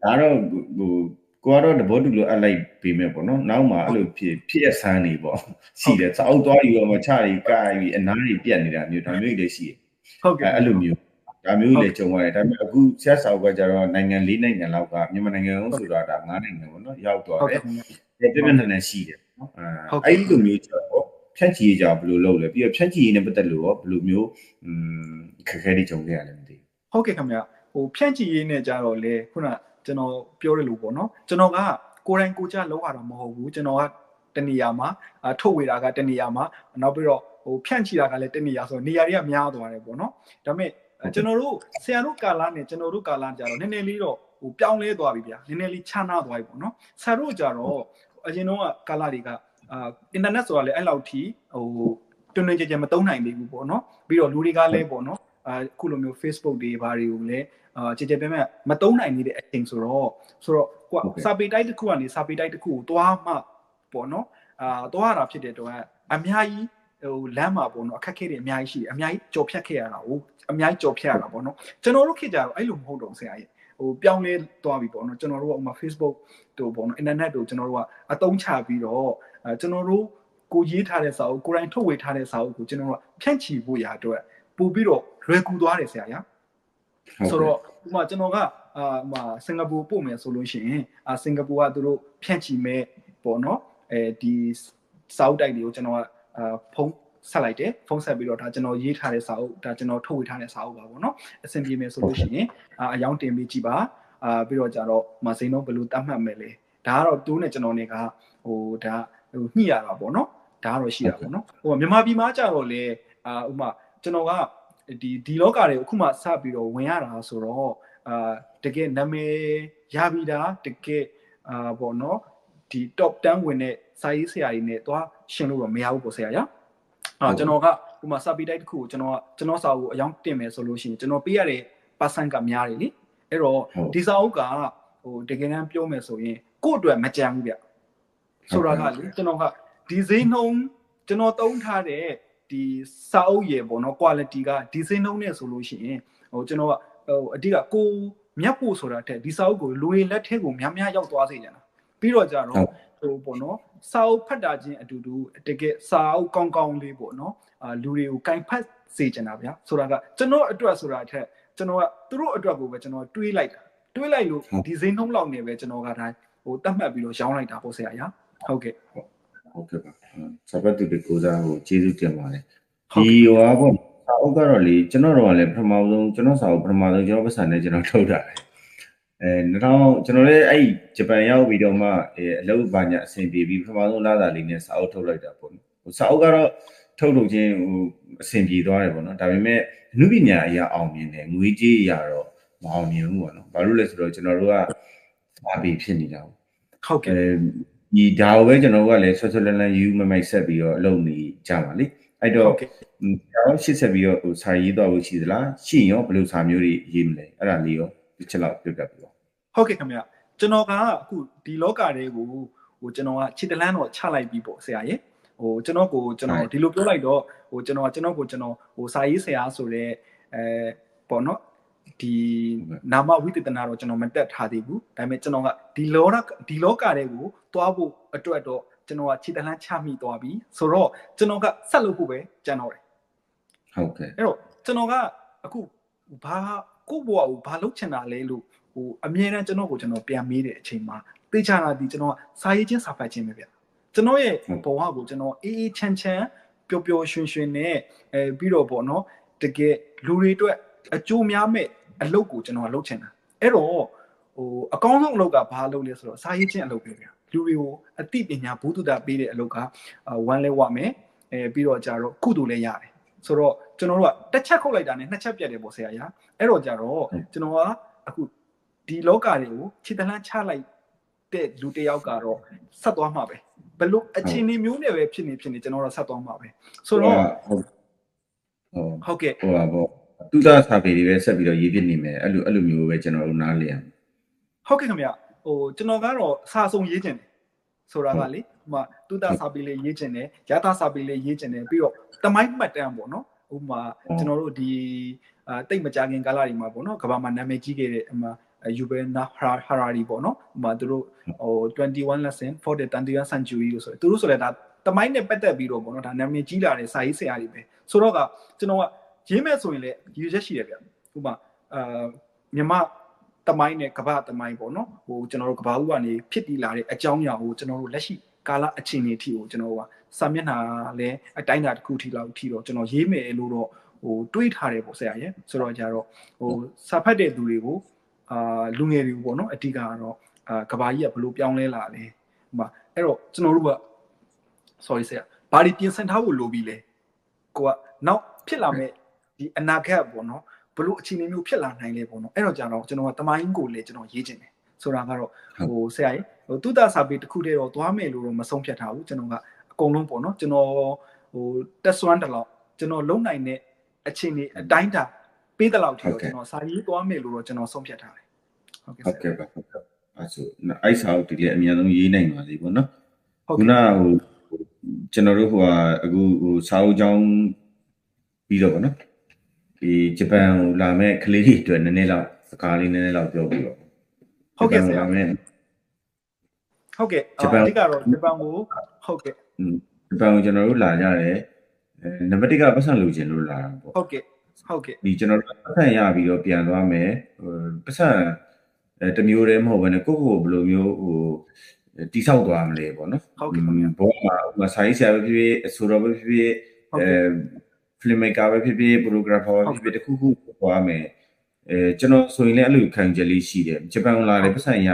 ဒါတော့ကိုကတော့တဘောတူလို့အပ်လိုက်ပေးမယ်ပေါ့နော်နောက်မှအဲ့လိုဖြစ်ရဆန်းနေပေါ့ရှိတယ်စာအုပ်သွားပြီးတော့မချတွေကပ်ပြီးအနားတွေပြတ်နေတာမျိုးဒါမျိုးတွေရှိတယ်ဟုတ်ကဲ့အဲ့လိုမျိုးဒါမျိုးတွေကြုံရတယ်ဒါပေမဲ့အခုဆက်စာအုပ်ကကျတော့နိုင်ငံ၄နိုင်ငံလောက်ကမြန်မာနိုင်ငံလုံးဆိုတာဒါ၅နိုင်ငံပေါ့နော်ရောက်သွားတယ်ပြည့်နေရှိတယ်နော်အဲ့ဒီလိုမျိုးကျတော့ဖြန့်ချီရေးကြဘယ်လိုလုပ်လဲပြီးတော့ဖြန့်ချီရေးနဲ့ပတ်သက်လို့ရောဘယ်လိုမျိုးခက်ခဲတွေကြုံခဲ့ရလဲမသိဘူးဟုတ်ကဲ့ခင်ဗျဖြန့်ချီရေးနဲ့ကြတော့လေခုနကျွန်တော်ပြောရလို့ပေါ့နော်ကျွန်တော်ကကိုယ်တိုင်ကိုကြလောက်ရတာမဟုတ်ဘူးကျွန်တော်ကတနေရာမှာထုတ်ဝေတာကတနေရာမှာနောက်ပြီးတော့ဖြန့်ချီတာကလည်းတနေရာဆိုနေရာတွေကများသွားတယ်ပေါ့နော်ဒါပေမဲ့ကျွန်တော်တို့ဆရာတို့ကာလနဲ့ကျွန်တော်တို့ကာလကြတော့နည်းနည်းလေးတော့ပြောင်းလဲသွားပြီဗျာနည်းနည်းလေးခြားနားသွားပြီပေါ့နော်ဆရာတို့ကြတော့အရင်တော့ကာလတွေကအင်တာနက်ဆိုတာလည်းအဲ့လောက်ထိတွင်တွင်ကြဲကြဲမသုံးနိုင်သေးဘူးပေါ့နော်ပြီးတော့လူတွေကလည်းပေါ့နော်အခုလိုမျိုး Facebook တွေဘာတွေကိုလည်းကြဲကြဲပြန့်ပြန့်မသုံးနိုင်နေတဲ့အချိန်ဆိုတော့ကိုကစာပေတိုက်တစ်ခုကနေစာပေတိုက်တစ်ခုကိုတွားမှပေါ့နော်တွားရတာဖြစ်တဲ့တော့အများကြီးလမ်းမှာပေါ့နော်အခက်ခဲတွေအများကြီးရှိတယ်အများကြီးကြော်ဖြတ်ခဲ့ရတာအများကြီးကြော်ဖြတ်ရတာပေါ့နော်ကျွန်တော်တို့ခေတ်ကြတော့အဲ့လိုမဟုတ်တော့ဆရာကြီးပြောင်းလဲသွားပြီပေါ့နော်ကျွန်တော်တို့ကဥမာ Facebook တို့ပေါ့နော် internet တို့ကျွန်တော်တို့ကအသုံးချပြီးတော့ကျွန်တော်တို့ကိုရေးထားတဲ့စာအုပ်ကိုယ်တိုင်ထုတ်ဝေထားတဲ့စာအုပ်ကိုကျွန်တော်တို့ကဖြန့်ချီဖို့ရာအတွက်ပို့ပြီးတော့လွယ်ကူသွားတယ်ဆရာကြီးဆိုတော့ဥမာကျွန်တော်ကစင်ကာပူပို့မယ်ဆိုလို့ရှိရင်စင်ကာပူကသူတို့ဖြန့်ချီမဲ့ပေါ့နော်ဒီစာအုပ်တိုက်တွေကိုကျွန်တော်ကဖုန်းဆက်လိုက်တယ်ဖုန်းဆက်ပြီးတော့ဒါကျွန်တော်ရေးထားတဲ့စာအုပ်ဒါကျွန်တော်ထုတ်ဝေထားတဲ့စာအုပ်ပါပေါ့နော်အဆင်ပြေမယ်ဆိုလို့ရှိရင်အယောင်တင်ပြီးကြည့်ပါပြီးတော့ကြတော့စိန်တော့ဘယ်လိုတတ်မှတ်မယ်လဲဒါကတော့တူးနဲ့ကျွန်တော်တွေကဒါညှိရတာပေါ့နော်ဒါကတော့ရှိတာပေါ့နော်မြန်မာပြည်မှာကြတော့လေဥမာကျွန်တော်ကဒီလောကတွေကိုအခုမှစပြီးတော့ဝင်ရတာဆိုတော့တကယ်နာမည်ရပြီးတာတကယ်ပေါ့နော်ဒီ top 10ဝင်တဲ့စာရေးဆရာကြီးနဲ့သွားရှင်လို့တော့မရဘူးပေါ့ဆရာရကျွန်တော်ကဥမာစာပေတိုက်တစ်ခုကိုကျွန်တော်စာအုပ်ကိုအယောင်တင်မယ်ဆိုလို့ရှိရင်ကျွန်တော်ပေးရတဲ့ percent ကများတယ်လေအဲ့တော့ဒီစာအုပ်ကတကယ်တမ်းပြောမယ်ဆိုရင်ကိုယ့်အတွက်မကြမ်းဘူးဗျဆိုတာကလေကျွန်တော်ကဒီဈေးနှုန်းကျွန်တော်သုံးထားတဲ့ဒီစာအုပ်ရေပေါ့နော် quality ကဒီဈေးနှုန်းနဲ့ဆိုလို့ရှိရင်ကျွန်တော်ကအဓိကကိုမြတ်ဖို့ဆိုတာတဲ့ဒီစာအုပ်ကိုလူတွေလက်ထဲကိုများများရောက်သွားစေချင်တာပြီးတော့ကြတော့ ဟိုပေါ့နော်စာအုပ်ဖတ်တာချင်းအတူတူတကယ်စာအုပ်ကောင်းကောင်းလေးပေါ့နော်လူတွေကိုကင်ဖတ်စေချင်တာဗျာဆိုတာကကျွန်တော်အတွက်ဆိုတာအထက်ကျွန်တော်ကသူတို့အတွက်ကိုပဲကျွန်တော်တွေးလိုက်လို့ဒီဈေးနှုန်းလောက်နေပဲကျွန်တော်ကတိုင်းဟိုတတ်မှတ်ပြီးတော့ရောင်းလိုက်တာပေါ့ဆရာရဟုတ်ကဲ့ပါစာပတ်တူတွေကိုစားဟိုကျေးဇူးတင်ပါတယ်ဒီဟိုပေါ့စာအုပ်ကတော့လေကျွန်တော်တို့ကလည်းပထမဆုံးကျွန်တော်စာအုပ်ပထမဆုံးကျွန်တော်ပတ်စံနဲ့ကျွန်တော်ထုတ်တာ2000ကျွန်တော်လည်းအဲ့ဂျပန်ရောက်ပြီးတော့မှအလုပ်ဘာညာအဆင်ပြေပြီးပထမဆုံးလာတာလေးနဲ့စာအုပ်ထုတ်လိုက်တာပေါ့ဟိုစာအုပ်ကတော့ထုတ်ခြင်းဟိုအဆင်ပြေသွားတယ်ပေါ့နော်ဒါပေမဲ့အမှုပညာအရာအောင်မြင်တယ်ငွေကြေးအရာတော့မအောင်မြင်ဘူးပေါ့နော်ဘာလို့လဲဆိုတော့ကျွန်တော်တို့ကစာပေဖြစ်နေတာဟုတ်ကဲ့ဒီဒါကိုပဲကျွန်တော်တို့ကလည်းဆွဆွလန်းလန်းယူမမိုက်ဆက်ပြီးတော့အလုပ်နေကြပါလိအဲ့တော့ကျွန်တော်ရှစ်ဆက်ပြီးတော့ဟိုစာရေးတော့လို့ရှိသလားရှိရောဘယ်လိုစာမျိုးတွေရေးမလဲအဲ့ဒါလေးရောတစ်ချက်လောက်ပြောပြပြပါဟုတ်ကဲ့ခင်ဗျကျွန်တော်ကအခုဒီလောကတွေကိုဟိုကျွန်တော်ကခြေတလန်းတော့ချလိုက်ပြီးပေါ့ဆရာရေဟိုကျွန်တော်ဒီလိုပြောလိုက်တော့ဟိုကျွန်တော်ဟိုစာရေးဆရာဆိုတဲ့ပေါ့နော်ဒီနာမဝိသေသနာတော့ကျွန်တော်မတက်ထားသေးဘူးဒါပေမဲ့ကျွန်တော်ကဒီလောကတွေကိုသွားဖို့အတွက်တော့ကျွန်တော်ကခြေတလန်းချမိသွားပြီဆိုတော့ကျွန်တော်ကဆက်လုပ်ဖို့ပဲကြံတော့တယ်ဟုတ်ကဲ့အဲ့တော့ကျွန်တော်ကအခုဘာကိုယ့်ဘဝကိုဘာလုပ်ချင်တာလဲလို့ဟိုအမြဲတမ်းကျွန်တော်ပြန်မေးတဲ့အချိန်မှာသိချတာဒီကျွန်တော်စာရေးချင်းစာဖတ်ခြင်းပဲဗျကျွန်တော်ရဲ့ဘဝကိုကျွန်တော်အေးချမ်းပျော်ပျော်ရွှင်ရွှင်နဲ့ပြီးတော့ပေါ့နော်တကယ်လူတွေအတွက်အကျိုးများမဲ့အလုပ်ကိုကျွန်တော်လုပ်ချင်တာအဲ့တော့ဟိုအကောင်းဆုံးအလုပ်ကဘာအလုပ်လဲဆိုတော့စာရေးချင်းအလုပ်ပဲဗျလူတွေကိုအသိပညာဘုဒ္ဓတာပေးတဲ့အလုပ်ကဝမ်းလဲဝမယ်ပြီးတော့ကြတော့ကုသိုလ်လည်းရတယ်ဆိုတော့ကျွန်တော်တို့ကတစ်ချက်ခုတ်လိုက်တာနဲ့နှစ်ချက်ပြတ်တယ်ပေါ့ဆရာရအဲ့တော့ကြတော့ကျွန်တော်ကအခုဒီလောကတွေကိုခြေတလန်းချလိုက်တဲ့လူတယောက်ကတော့ဆက်သွားမှာပဲဘလို့အခြေအနေမျိုးနဲ့ပဲဖြစ်နေကျွန်တော်တို့ဆက်သွားမှာပဲဆိုတော့ဟုတ်ကဲ့ဟိုပါပေါ့သူသားစာပေတွေပဲဆက်ပြီးတော့ရေးပြနေမယ်အဲ့လိုမျိုးပဲကျွန်တော်တို့နားလည်ရဟုတ်ကဲ့ခင်ဗျဟိုကျွန်တော်ကတော့စာစုံရေးခြင်းတယ်ဆိုတာကလေဥမာသူသားစာပေလေးရေးခြင်းတယ်ရသစာပေလေးရေးခြင်းတယ်ပြီးတော့တမိုင်းမှတ်တမ်းပေါ့နော်ဥမာကျွန်တော်တို့ဒီတိတ်မကြခင်ကာလတွေမှာပေါ့နော်ကမ္ဘာမှာနာမည်ကြီးခဲ့တဲ့ဥမာယူဘယ်နာဟာရာရီပေါ့နော်ဥမာသူတို့ဟို21 lesson for the 21st century လို့ဆိုသူတို့ဆိုလဲဒါတမိုင်းနဲ့ပတ်သက်ပြီးတော့ပေါ့နော်ဒါနာမည်ကြီးလာတဲ့စာရေးဆရာတွေပဲဆိုတော့ကကျွန်တော်ကရေးမဲ့ဆိုရင်လည်းရည်ချက်ရှိတယ်ဗျဥပမာမြန်မာတမိုင်းနဲ့ကမ္ဘာတမိုင်းပေါ့နော်ဟိုကျွန်တော်တို့ကမ္ဘာဦးကနေဖြစ်တည်လာတဲ့အကြောင်းအရာကိုကျွန်တော်တို့လက်ရှိကာလအခြေအနေအထိကိုကျွန်တော်ကစာမျက်နှာလည်းအတိုင်းအတာတစ်ခုထိလောက်ထိတော့ကျွန်တော်ရေးမယ်လို့တော့ဟိုတွေးထားတယ်ပေါ့ဆရာရဲ့ဆိုတော့ကြတော့ဟိုစာဖတ်တဲ့သူတွေကိုလူငယ်တွေပေါ့နော်အဓိကကတော့ကဘာကြီးကဘလို့ပြောင်းလဲလာလဲဟိုမှာအဲ့တော့ကျွန်တော်တို့က sorry ဆရာဘာတွေပြင်ဆင်ထားဖို့လိုပြီလဲကိုကနောက်ဖြစ်လာမဲ့ဒီအနာဂတ်ပေါ့နော်ဘလို့အခြေအနေမျိုးဖြစ်လာနိုင်လဲပေါ့နော်အဲ့တော့ကြတော့ကျွန်တော်ကတမိုင်းကိုလေကျွန်တော်ရေးချင်တယ်ဆိုတာကတော့ဟိုဆရာကြီးဟိုသူ့တာစာပေတစ်ခုတည်းတော့သွားမယ်လို့တော့မဆုံးဖြတ်ထားဘူးကျွန်တော်ကအကုန်လုံးပေါ့နော်ကျွန်တော်ဟိုတက်ဆွမ်းတလောက်ကျွန်တော်လုံနိုင်တဲ့အခြေအနေအတိုင်းတာပေးတဲ့လောက်ထိတော့ကျွန်တော်စာရေးသွားမယ်လို့တော့ကျွန်တော်ဆုံးဖြတ်ထားတယ်ဟုတ်ကဲ့ပါဟုတ်ကဲ့အဲ့ဆိုအဲ့စာအုပ်ဒီလေအများဆုံးရေးနိုင်ပါလိမ့်ပေါ့နော်ခုနဟိုကျွန်တော်တို့ဟိုအခုဟိုစာအုပ်ကျောင်းပြီးတော့ပေါ့နော်ဒီဂျပန်ဟိုလာမဲ့ကလေးတွေအတွက်နည်းနည်းလောက်စကားလေးနည်းနည်းလောက်ပြောပြီးတော့ဟုတ်ကဲ့ဆရာဟုတ်ကဲ့အဓိကတော့ဂျပန်ကိုဟုတ်ကဲ့ဂျပန်ကိုကျွန်တော်တို့လာကြတယ်နံပါတ်1ကပတ်စံလိုချင်လို့လာတာပေါ့ဟုတ်ကဲ့ဒီကျွန်တော်တို့ပတ်စံရပြီးတော့ပြန်သွားမယ်ပတ်စံတမျိုးတည်းမဟုတ်ဘဲနဲ့ကိုယ့်ဘယ်လိုမျိုးဟိုတိဆောက်သွားမလဲပေါ့နော်ဟုတ်ကဲ့ခင်ဗျဘောမှာစာရေးဆရာပဲဖြစ်ဖြစ်အဆိုတော်ပဲဖြစ်ဖြစ်filmmaker ပဲဖြစ်ဖြစ် photographer ပဲဖြစ်ဖြစ်တခုခုသွားမယ်ကျွန်တော်ဆိုရင်လည်းအဲ့လိုခံကြလေးရှိတယ်ဂျပန်လာတယ်ပတ်စံရ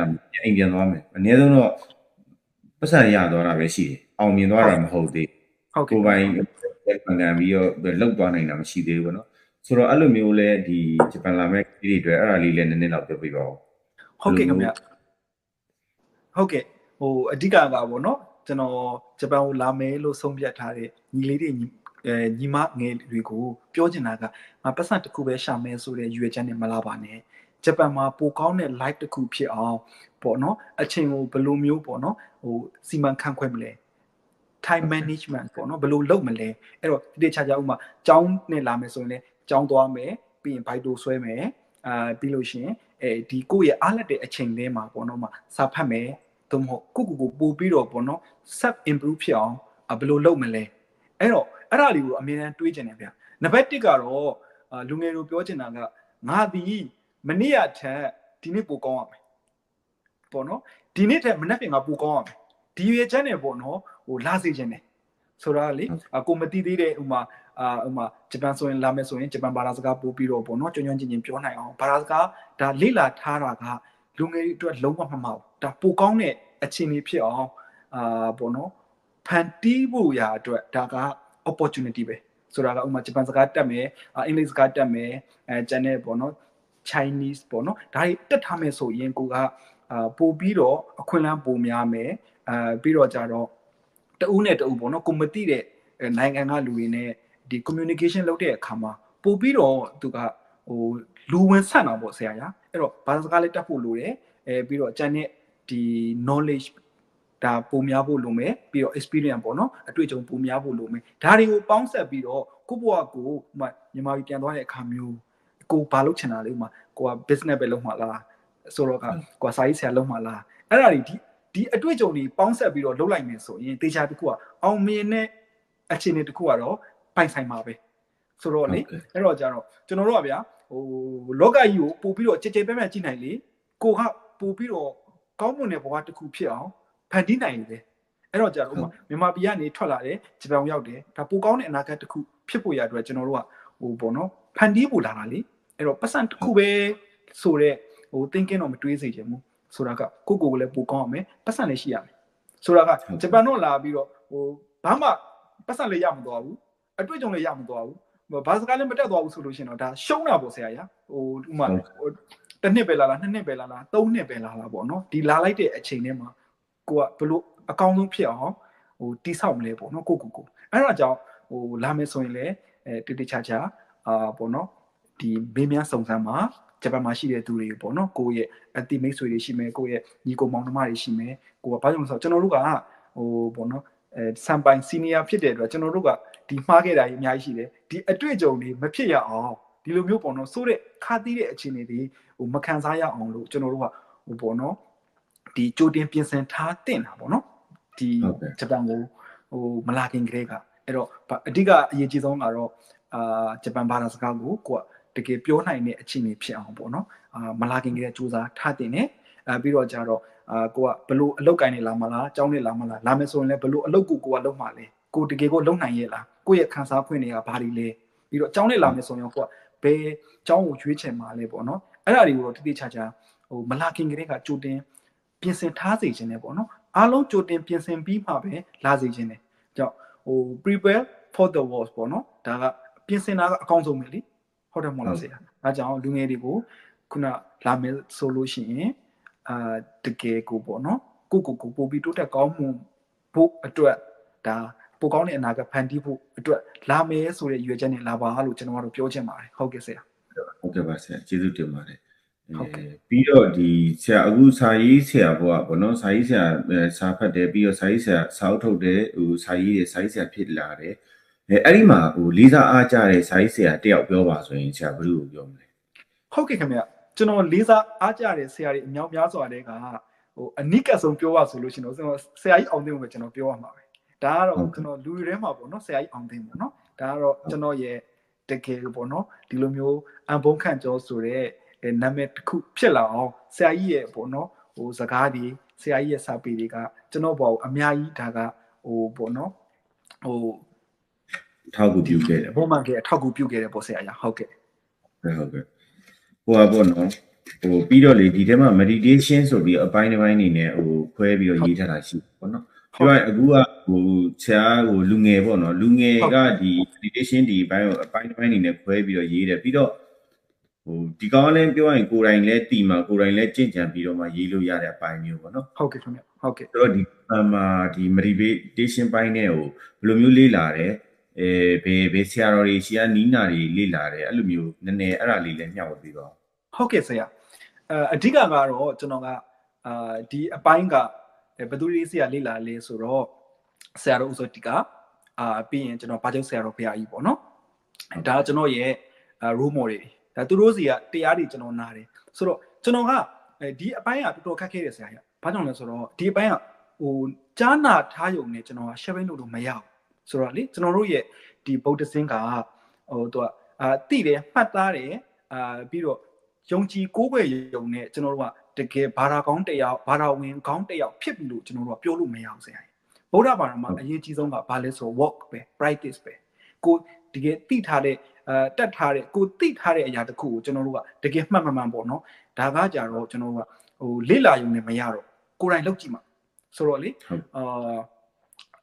အိမ်ပြန်သွားမယ်အနည်းဆုံးတော့ပတ်စံရသွားတာပဲရှိတယ်အောင်မြင်သွားတာမဟုတ်သေးကိုယ်ပိုင်ခံပြီးတော့လောက်သွားနိုင်တာမရှိသေးဘူးပေါ့နော်ဆိုတော့အဲ့လိုမျိုးလဲဒီဂျပန်လာမဲ့ဒီတွေအတွက်အဲ့ဒါလေးလည်းနည်းနည်းတော့ပြောပြပါဦးဟုတ်ကဲ့ခင်ဗျဟုတ်ကဲ့ဟိုအဓိကကပေါ့နော်ကျွန်တော်ဂျပန်ကိုလာမယ်လို့ဆုံးဖြတ်ထားတဲ့ညီလေးတွေညီမငယ်တွေကိုပြောချင်တာကငါပတ်စံတစ်ခုပဲရှာမယ်ဆိုတဲ့ရွေးချက်နဲ့မလာပါနဲ့ဂျပန်မှာပိုကောင်းတဲ့ live တစ်ခုဖြစ်အောင်ပေါ့နော်အချိန်ကိုဘယ်လိုမျိုးပေါ့နော်ဟိုစီမံခန့်ခွဲမလဲ time management ပေါ့နော်ဘယ်လိုလုပ်မလဲအဲ့တော့ဒီချာဥမာကျောင်းနဲ့လာမယ်ဆိုရင်လည်းကျောင်းသွားမယ်ပြီးရင်ဘိုက်တိုဆွဲမယ်ပြီးလို့ရှိရင်ဒီကိုယ့်ရဲ့အားလက်တဲ့အချိန်လေးမှာပေါ့နော်မှာစာဖတ်မယ် သို့မဟုတ်ကိုပို့ပြီးတော့ပေါ့နော် sub improve ဖြစ်အောင်ဘယ်လိုလုပ်မလဲအဲ့တော့အဲ့ဒါလေးကိုအမြဲတမ်းတွေးကျင်တယ်ဗျာနံပါတ်1ကတော့လူငယ်တို့ပြောချင်တာကငါဒီမနေ့ကထက်ဒီနေ့ပိုကောင်းရမယ်ပေါ့နော်ဒီနေ့ထက်မနေ့ပြင်ကပိုကောင်းရမယ်ဒီရွေချက်နဲ့ပေါ့နော်ဟိုလာစေခြင်းတယ်ဆိုတော့လေကိုမတိသေးတဲ့ဥမာဂျပန်ဆိုရင်လာမယ်ဆိုရင်ဂျပန်ဘာသာစကားပို့ပြီးတော့ပေါ့နော်ကျွမ်းကျွမ်းကျင်ကျင်ပြောနိုင်အောင်ဘာသာစကားဒါလေ့လာထားတာကလူငယ်တွေအတွက်လုံးဝမမှောက်ဒါပိုကောင်းတဲ့အခြေအနေဖြစ်အောင်ပေါ့နော်ဖန်တီးဖို့ရာအတွက်ဒါက opportunity ပဲဆိုတာကဥမာဂျပန်စကားတက်မယ်အင်္ဂလိပ်စကားတက်မယ်ကျန်တဲ့ပေါ့နော် Chinese ပေါ့နော်ဒါတွေတက်ထားမယ်ဆိုရင်ကိုကပို့ပြီးတော့အခွင့်အလမ်းပိုများမယ်ပြီးတော့ကြတော့တဦးနဲ့တဦးပေါ့နော်ကိုမသိတဲ့နိုင်ငံကလူတွေနဲ့ဒီ communication လုပ်တဲ့အခါမှာပို့ပြီးတော့သူကဟိုလူဝင်ဆန့်တာပေါ့ဆရာညာအဲ့တော့ဘာသာစကားလေးတက်ဖို့လိုတယ်ပြီးတော့ကျန်တဲ့ဒီ knowledge ဒါပုံများဖို့လိုမယ်ပြီးတော့ experience ပေါ့နော်အတွေ့အကြုံပုံများဖို့လိုမယ်ဒါတွေကိုပေါင်းဆက်ပြီးတော့ကိုယ့်ဘဝကိုမြန်မာပြည်ပြန်သွားတဲ့အခါမျိုးကိုဘာလုပ်ချင်တာလဲဥမာကိုက business ပဲလုပ်မှာလားဆိုတော့ကိုကစာရေးဆရာလုပ်မှာလားအဲ့ဒါဒီအတွေ့အကြုံတွေပေါင်းဆက်ပြီးတော့လုပ်လိုက်မယ်ဆိုရင်တေချာတစ်ခုကအောင်မြင်တဲ့အခြေအနေတစ်ခုကတော့ပိုင်ဆိုင်မှာပဲဆိုတော့လေအဲ့တော့ကြတော့ကျွန်တော်တို့ကဗျာဟိုလောကကြီးကိုပို့ပြီးတော့ကြည်ကြဲပြန့်ပြန့်ကြည့်နိုင်လေကိုကပို့ပြီးတော့ကောင်းမွန်တဲ့ဘဝတစ်ခုဖြစ်အောင်ဖန်တီးနိုင်တယ်အဲ့တော့ကြတော့မြန်မာပြည်ကနေထွက်လာတယ်ဂျပန်ရောက်တယ်ဒါပိုကောင်းတဲ့အနာဂတ်တစ်ခုဖြစ်ဖို့ရအတွက်ကျွန်တော်တို့ကဟိုပေါ့နော်ဖန်တီးဖို့လာတာလေအဲ့တော့ပတ်စံတစ်ခုပဲဆိုတော့ဟို thinking တော့မတွေးစေချင်ဘူးဆိုတာကကိုလည်းပိုကောင်းအောင်မယ်ပတ်စံလည်းရှိရမယ်ဆိုတာကဂျပန်တော့လာပြီးတော့ဟိုဘာမှပတ်စံလည်းရမသွားဘူးအတွေ့အကြုံလည်းရမသွားဘူးဘာစကားလည်းမတက်သွားဘူးဆိုလို့ရှိရင်တော့ဒါရှုံးတာပေါ့ဆရာရဟိုဥမာတစ်နှစ်ပဲလာလားနှစ်နှစ်ပဲလာလားသုံးနှစ်ပဲလာလားပေါ့နော်ဒီလာလိုက်တဲ့အချိန်ထဲမှာကိုကဘလို့အကောင်းဆုံးဖြစ်အောင်ဟိုတိဆောက်မလဲပေါ့နော်ကိုအဲ့ဒါကြောင့်ဟိုလာမယ်ဆိုရင်လည်းတိတိကျကျပေါ့နော်ဒီမေးမြန်းစုံစမ်းမှာဂျပန်မှာရှိတဲ့သူတွေပေါ့နော်ကိုရဲ့အတိမိတ်ဆွေတွေရှိမယ်ကိုရဲ့ညီကိုမောင်နှမတွေရှိမယ်ကိုကဘာကြောင့်လဲဆိုတော့ကျွန်တော်တို့ကဟိုပေါ့နော်စံပိုင်စီနီယာဖြစ်တဲ့အတွက်ကျွန်တော်တို့ကဒီမှားခဲ့တာကြီးအများကြီးရှိတယ်ဒီအတွေ့အကြုံတွေမဖြစ်ရအောင်ဒီလိုမျိုးပေါ့နော်ဆိုတဲ့ခါတီးတဲ့အခြေအနေတွေဟိုမခံစားရအောင်လို့ကျွန်တော်တို့ကဟိုပေါ့နော်ဒီကြိုတင်ပြင်ဆင်ထားတင်တာပေါ့နော်ဒီဂျပန်ကိုဟိုမလာခင်ကလေးကအဲ့တော့အဓိကအရေးကြီးဆုံးကတော့ဂျပန်ဘာသာစကားကိုကိုကတကယ်ပြောနိုင်တဲ့အခြေအနေဖြစ်အောင်ပေါ့နော်မလာခင်ကလေးစူးစမ်းထားတင်တယ်ပြီးတော့ကြတော့ကိုကဘလို့အလုတ်ကိုင်းနေလာမလားအကြောင်းနေလာမလားလာမယ်ဆိုရင်လည်းဘလို့အလုတ်ကိုကလုံးမှာလဲကိုတကယ်ကိုလုံနိုင်ရဲ့လားကိုရဲ့ခံစားခွင့်တွေကဘာတွေလဲပြီးတော့အကြောင်းနေလာမယ်ဆိုရင်ကိုကဘယ်အကြောင်းကိုရွေးချယ်မှာလဲပေါ့နော်အဲ့ဒါတွေကိုတော့တိတိကျကျဟိုမလာခင်ကလေးကကြိုတင်ပြင်ဆင်ထားစေခြင်းနဲ့ပေါ့နော်အားလုံးကြိုတင်ပြင်ဆင်ပြီးမှပဲလာစေခြင်းနဲ့ကြောင့်ဟို prepare for the worst ပေါ့နော်ဒါကပြင်ဆင်တာကအကောင်းဆုံးပဲလေဟုတ်တယ်မဟုတ်လားဆရာအဲကြောင့်လူငယ်တွေကိုခုနလာမယ်ဆိုလို့ရှိရင်တကယ်ကိုပေါ့နော်ကိုပို့ပြီးတိုးတက်ကောင်းမှုဖို့အတွက်ဒါပိုကောင်းတဲ့အနာဂတ်ဖန်တီးဖို့အတွက်လာမယ်ဆိုတဲ့ရွေးချက်နဲ့လာပါလို့ကျွန်တော်တို့ပြောချင်ပါတယ်ဟုတ်ကဲ့ဆရာဟုတ်ကဲ့ပါဆရာကျေးဇူးတင်ပါတယ်ပြီးတော့ဒီဆရာအခုစာရေးဆရာဘောပေါ့နော်စာရေးဆရာစာဖတ်တယ်ပြီးတော့စာရေးဆရာစာအုပ်ထုတ်တယ်ဟိုစာရေးဆရာဖြစ်လာတယ်အဲ့ဒီမှာဟိုလေးစားအားကြတဲ့စာရေးဆရာတယောက်ပြောပါဆိုရင်ဆရာဘယ်လိုပြောမလဲဟုတ်ကဲ့ခင်ဗျကျွန်တော်လေးစားအားကြတဲ့ဆရာတွေအများများစွာတဲ့ကဟိုအနိကဆုံးပြောပါဆိုလို့ရှင်တော့ဆရာကြီးအောင်သိဖို့ပဲကျွန်တော်ပြောရမှာပဲဒါကတော့ကျွန်တော်လူတွေထဲမှာပေါ့နော်ဆရာကြီးအောင်သိပေါ့နော်ဒါကတော့ကျွန်တော်ရဲ့တကယ်ပေါ့နော်ဒီလိုမျိုးအန်ဘုံခန့်ကျော်ဆိုတဲ့နာမည်တစ်ခုဖြစ်လာအောင်ဆရာကြီးရဲ့ပေါ့နော်ဟိုစကားတွေဆရာကြီးရဲ့စာပေတွေကကျွန်တော်ဘောအများကြီးဒါကဟိုပေါ့နော်ဟိုထောက်ကူပြုခဲ့တယ်ဘုံမှန်ကအထောက်ကူပြုခဲ့တယ်ပေါ့ဆရာကြီးဟုတ်ကဲ့ဟုတ်ကဲ့ဟိုပါပေါ့နော်ဟိုပြီးတော့လေဒီထဲမှာ meditation ဆိုပြီးအပိုင်းတစ်ပိုင်းနေနဲ့ဟိုခွဲပြီးတော့ရေးထားတာရှိပေါ့နော်ပြောရရင်အခုကဟိုဆရာဟိုလူငယ်ပေါ့နော်လူငယ်ကဒီ meditation ဒီဘိုင်းကိုအပိုင်းတစ်ပိုင်းနေနဲ့ခွဲပြီးတော့ရေးတယ်ပြီးတော့ဟိုဒီကောင်းလည်းပြောရင်ကိုယ်တိုင်လည်းတီမှာကိုယ်တိုင်လည်းကြင့်ကြံပြီးတော့မှရေးလို့ရတဲ့အပိုင်းမျိုးပေါ့နော်ဟုတ်ကဲ့ခင်ဗျဟုတ်ကဲ့ဆိုတော့ဒီဒီ meditation ပိုင်းနဲ့ဟိုဘယ်လိုမျိုးလေးလာတယ်ဘယ်ဆရာတော်တွေရှိရနီးနာတွေလေးလာတယ်အဲ့လိုမျိုးနည်းနည်းအဲ့ဒါလေးလည်းမျှဝေပြီးတော့ဟုတ်ကဲ့ဆရာအဓိကကတော့ကျွန်တော်ကဒီအပိုင်းကဘယ်သူတွေဆရာလေးလာလဲဆိုတော့ဆရာတော်ဥဆိုတီကပြီးရင်ကျွန်တော်ဘာကြောင့်ဆရာတော်ဖရာကြီးပေါ့နော်ဒါကျွန်တော်ရဲ့ role model တွေဒါသူတို့စီကတရားတွေကျွန်တော်နားတယ်ဆိုတော့ကျွန်တော်ကဒီအပိုင်းကတော်တော်ခက်ခဲတယ်ဆရာကြီး ဘာကြောင့်လဲဆိုတော့ဒီအပိုင်းကဟိုကြားနာထားရုံနဲ့ကျွန်တော်က sharing လုပ်လို့မရဘူးဆိုတော့လေကျွန်တော်တို့ရဲ့ဒီဗုဒ္ဓဆင်းကဟိုသူကတိတယ်မှတ်သားတယ်ပြီးတော့ယုံကြည်ကိုးကွယ်ရုံနဲ့ကျွန်တော်တို့ကတကယ်ဘာသာကောင်းတရားဘာသာဝင်ကောင်းတရားဖြစ်ပြီလို့ကျွန်တော်တို့ကပြောလို့မရအောင်ဆရာဗုဒ္ဓဘာသာမှာအရေးကြီးဆုံးကဘာလဲဆို work ပဲ practice ပဲကိုတကယ်သိထားတဲ့တက်ထားတဲ့ကိုသိထားတဲ့အရာတစ်ခုကိုကျွန်တော်တို့ကတကယ်မှန်မှန်ပေါ့နော်ဒါကကြတော့ကျွန်တော်တို့ကဟိုလေ့လာရုံနဲ့မရတော့ကိုယ်တိုင်လုပ်ကြည့်မှာဆိုတော့လေ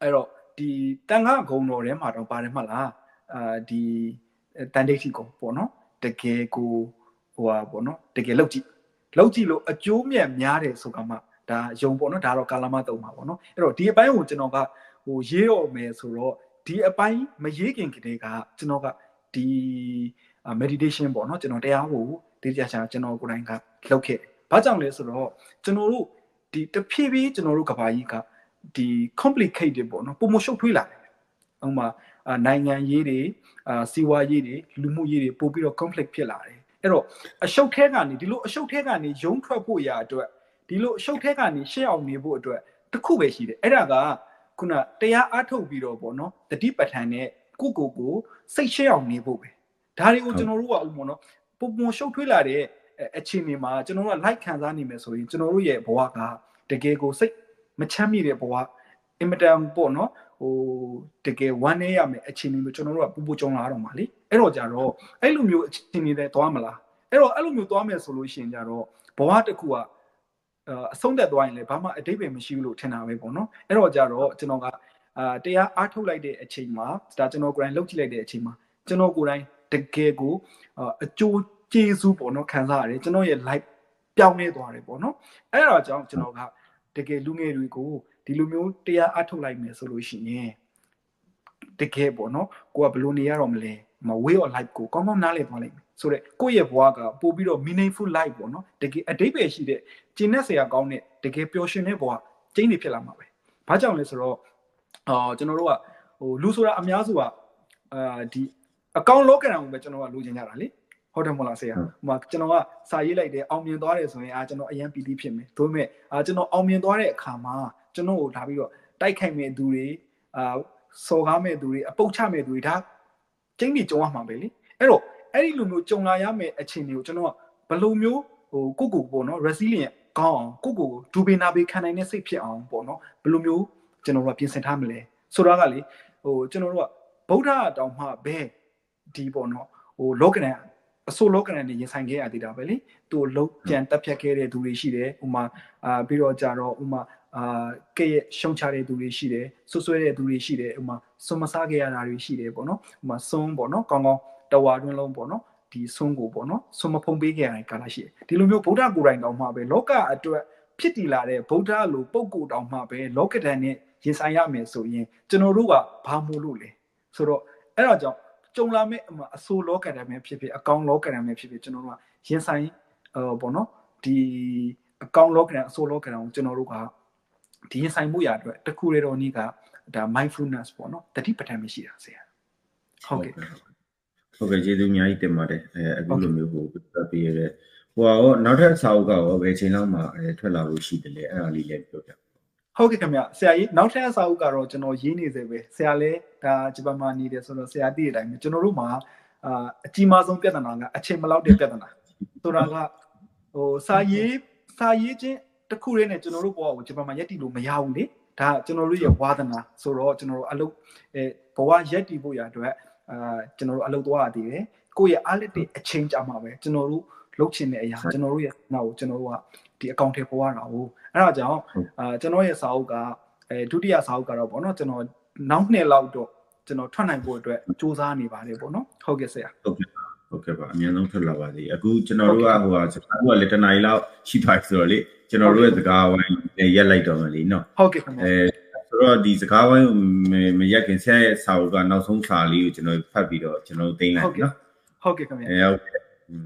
အဲ့တော့ဒီတန်ခါဂုံတော်ထဲမှာတော့ပါတယ်မှလားဒီတန်ဒိဋ္ဌိကိုပေါ့နော်တကယ်ကိုဟိုပါပေါ့နော်တကယ်လုပ်ကြည့်လို့အကျိုးမြတ်များတယ်ဆိုကမှဒါယုံပေါ့နော်ဒါတော့ကာလမတုံမှာပေါ့နော်အဲ့တော့ဒီအပိုင်းကိုကျွန်တော်ကဟိုရေးတော့မယ်ဆိုတော့ဒီအပိုင်းမရေးခင်ကတည်းကကျွန်တော်ကဒီ meditation ပေါ့နော်ကျွန်တော်တရားကိုဒီကြာချာကျွန်တော်ကိုယ်တိုင်ကလုပ်ခဲ့တယ်ဘာကြောင့်လဲဆိုတော့ကျွန်တော်တို့ဒီတဖြည်းဖြည်းကျွန်တော်တို့ကဘာကြီးကဒီ complicated ပေါ့နော်ပုံမရှုပ်ထွေးလာတယ်ဥပမာနိုင်ငံရေးတွေစီးပွားရေးတွေလူမှုရေးတွေပို့ပြီးတော့ conflict ဖြစ်လာတယ်အဲ့တော့အရှုပ်ထဲကနေဒီလိုအရှုပ်ထဲကနေရုံထွက်ဖို့ရာအတွက်ဒီလိုအရှုပ်ထဲကနေရှင်းအောင်နေဖို့အတွက်တစ်ခုပဲရှိတယ်အဲ့ဒါကခုနတရားအားထုတ်ပြီးတော့ပေါ့နော်တတိပဋ္ဌာန်နဲ့ကိုစိတ်ရှင်းအောင်နေဖို့ပဲဒါတွေကိုကျွန်တော်တို့ကဥပမာနော်ပုံရှုပ်ထွေးလာတဲ့အခြေအနေမှာကျွန်တော်တို့က like ခံစားနေမယ်ဆိုရင်ကျွန်တော်တို့ရဲ့ဘဝကတကယ်ကိုစိတ်မချမ်းမြေ့တဲ့ဘဝအင်မတန်ပေါ့နော်ဟိုတကယ်ဝမ်းနည်းရမယ်အခြေအနေမျိုးကျွန်တော်တို့ကပူကြုံလာတော့မှာလေအဲ့တော့ကြတော့အဲ့လိုမျိုးအခြေအနေတွေသွားမလားအဲ့တော့အဲ့လိုမျိုးသွားမယ်ဆိုလို့ရှိရင်ကြတော့ဘဝတစ်ခုကအဆုံးသက်သွားရင်လည်းဘာမှအတိတ်ပဲမရှိဘူးလို့ထင်တာပဲပေါ့နော်အဲ့တော့ကြတော့ကျွန်တော်ကတရားအားထုတ်လိုက်တဲ့အချိန်မှာဒါကျွန်တော်ကိုယ်တိုင်လုပ်ကြည့်လိုက်တဲ့အချိန်မှာကျွန်တော်ကိုယ်တိုင်တကယ်ကိုအကျိုးကျေးဇူးပေါ့နော်ခံစားရတယ်ကျွန်တော်ရဲ့ life ပြောင်းလဲသွားတယ်ပေါ့နော်အဲ့ဒါကြောင့်ကျွန်တော်ကတကယ်လူငယ်တွေကိုဒီလိုမျိုးတရားအားထုတ်လိုက်မယ်ဆိုလို့ရှိရင်တကယ်ပေါ့နော်ကိုကဘယ်လိုနေရတော့မလဲway of life ကိုကောင်းကောင်းနားလည်သွားလိမ့်မယ်ဆိုတော့ကိုယ့်ရဲ့ဘဝကပို့ပြီးတော့ meaningful life ပေါ့နော်တကယ်အတိတ်ပဲရှိတဲ့ကျင့်တဲ့ဆရာကောင်းတဲ့တကယ်ပျော်ရွှင်တဲ့ဘဝကျင်းနေဖြစ်လာမှာပဲဘာကြောင့်လဲဆိုတော့ကျွန်တော်တို့ကဟိုလူဆိုတာအများစုကဒီအကောင့်လောကရန်ကိုပဲကျွန်တော်ကလိုချင်ကြတာလေဟုတ်တယ်မဟုတ်လားဆရာဟိုမှာကျွန်တော်ကစာရေးလိုက်တယ်အောင်မြင်သွားတယ်ဆိုရင်ကျွန်တော်အရင်ပီတိဖြစ်မယ်ဒါပေမဲ့ကျွန်တော်အောင်မြင်သွားတဲ့အခါမှာကျွန်တော်ကိုလာပြီးတော့တိုက်ခိုက်မဲ့သူတွေစော်ကားမဲ့သူတွေအပုတ်ချမဲ့သူတွေဒါကျင်းပြီးကြုံရမှာပဲလေအဲ့တော့အဲ့ဒီလိုမျိုးကြုံလာရမယ့်အခြေအနေကိုကျွန်တော်ကဘယ်လိုမျိုးဟိုကိုပေါ့နော် resilient ကောင်းအောင်ကိုဒူဘေနာဘေခံနိုင်တဲ့စိတ်ဖြစ်အောင်ပေါ့နော်ဘယ်လိုမျိုးကျွန်တော်တို့ကပြင်ဆင်ထားမလဲဆိုတော့ကလေဟိုကျွန်တော်တို့ကဗုဒ္ဓတောင်မှပဲဒီပေါ့နော်ဟိုလောကရန်အဆိုးလောကရန်နဲ့ရင်ဆိုင်ခဲ့ရသေးတာပဲလေသူလုံးကြံတက်ဖြတ်ခဲ့တဲ့သူတွေရှိတယ်ဥမာပြီးတော့ကြတော့ဥမာကဲ့ရဲ့ရှုံချတဲ့သူတွေရှိတယ်ဆွဆွဲတဲ့သူတွေရှိတယ်ဥမာစွန်မစားခဲ့ရတာတွေရှိတယ်ပေါ့နော်ဥမာစွန်ပေါ့နော်ကောင်းကောင်းတဝါတွင်းလုံးပေါ့နော်ဒီစွန်ကိုပေါ့နော်စွန်မဖုံးပေးခဲ့ရတဲ့ကာလရှိတယ်ဒီလိုမျိုးဗုဒ္ဓကိုယ်တိုင်တောင်မှပဲလောကအတွက်ဖြစ်တည်လာတဲ့ဗုဒ္ဓလိုပုဂ္ဂိုလ်တောင်မှပဲလောကဓာတ်နဲ့ရင်ဆိုင်ရမယ်ဆိုရင်ကျွန်တော်တို့ကဘာမို့လို့လဲဆိုတော့အဲ့ဒါကြောင့်ကြုံလာမဲ့အဆိုးလောကဓာတ်ပဲဖြစ်ဖြစ်အကောင်းလောကဓာတ်ပဲဖြစ်ဖြစ်ကျွန်တော်တို့ကရင်ဆိုင်ပေါ့နော်ဒီအကောင်းလောကဓာတ်အဆိုးလောကဓာတ်ကိုကျွန်တော်တို့ကဒီရင်ဆိုင်မှုရအတွက်တခုလေတော့နေ့ကဒါ mindfulness ပေါ့နော်တတိပဋ္ဌာန်မရှိတာဆရာဟုတ်ကဲ့ကျေးဇူးအများကြီးတင်ပါတယ်အခုလိုမျိုးဟိုပြပြရဲဟိုရောနောက်ထပ်စာအုပ်ကရောဘယ်ချိန်လောက်မှထွက်လာလို့ရှိတယ်လဲအဲ့ဒါလေးလည်းပြောပြဟုတ်ကဲ့ခင်ဗျဆရာကြီးနောက်ထပ်စာအုပ်ကတော့ကျွန်တော်ရေးနေစေပဲဆရာလည်းဒါဂျပန်မှာနေတယ်ဆိုတော့ဆရာသိတဲ့အတိုင်းပဲကျွန်တော်တို့မှာအကြီးမားဆုံးပြဿနာကအချိန်မလောက်တဲ့ပြဿနာဆိုတာကဟိုစာရေးခြင်းတစ်ခုလေးနဲ့ကျွန်တော်တို့ဘဝကိုဂျပန်မှာရက်တည်လို့မရဘူးလေဒါကျွန်တော်တို့ရဲ့ဝါသနာဆိုတော့ကျွန်တော်တို့အလုပ်ဘဝရက်တည်ဖို့ရအတွက်ကျွန်တော်တို့အလုပ်သွားရသေးတယ်ကိုယ့်ရဲ့အားလက်တွေအချိန်ကြာမှာပဲကျွန်တော်တို့လုပ်ချင်တဲ့အရာကျွန်တော်တို့ရဲ့နောက်ကိုကျွန်တော်တို့ကဒီအကောင့်ထဲပေါ်ရတာဟုတ်အဲ့ဒါကြောင့်ကျွန်တော်ရဲ့စာအုပ်ကဒုတိယစာအုပ်ကတော့ပေါ့နော်ကျွန်တော်နောက်နှစ်လောက်တော့ကျွန်တော်ထွက်နိုင်ဖို့အတွက်စူးစမ်းနေပါတယ်ပေါ့နော်ဟုတ်ကဲ့ဆရာဟုတ်ကဲ့ပါအများဆုံးထွက်လာပါသေးအခုကျွန်တော်တို့ကဟိုစကားကလည်းတနားရီလောက်ရှိပါဆိုတော့လေကျွန်တော်တို့ရဲ့စကားဝိုင်းရက်လိုက်တော့မယ်လीနော်ဟုတ်ကဲ့ခင်ဗျဆိုတော့ဒီစကားဝိုင်းမရက်ခင်ဆရာရဲ့စာအုပ်ကနောက်ဆုံးစာလေးကိုကျွန်တော်ဖတ်ပြီးတော့ကျွန်တော်သိမ်းလိုက်နော်ဟုတ်ကဲ့ခင်ဗ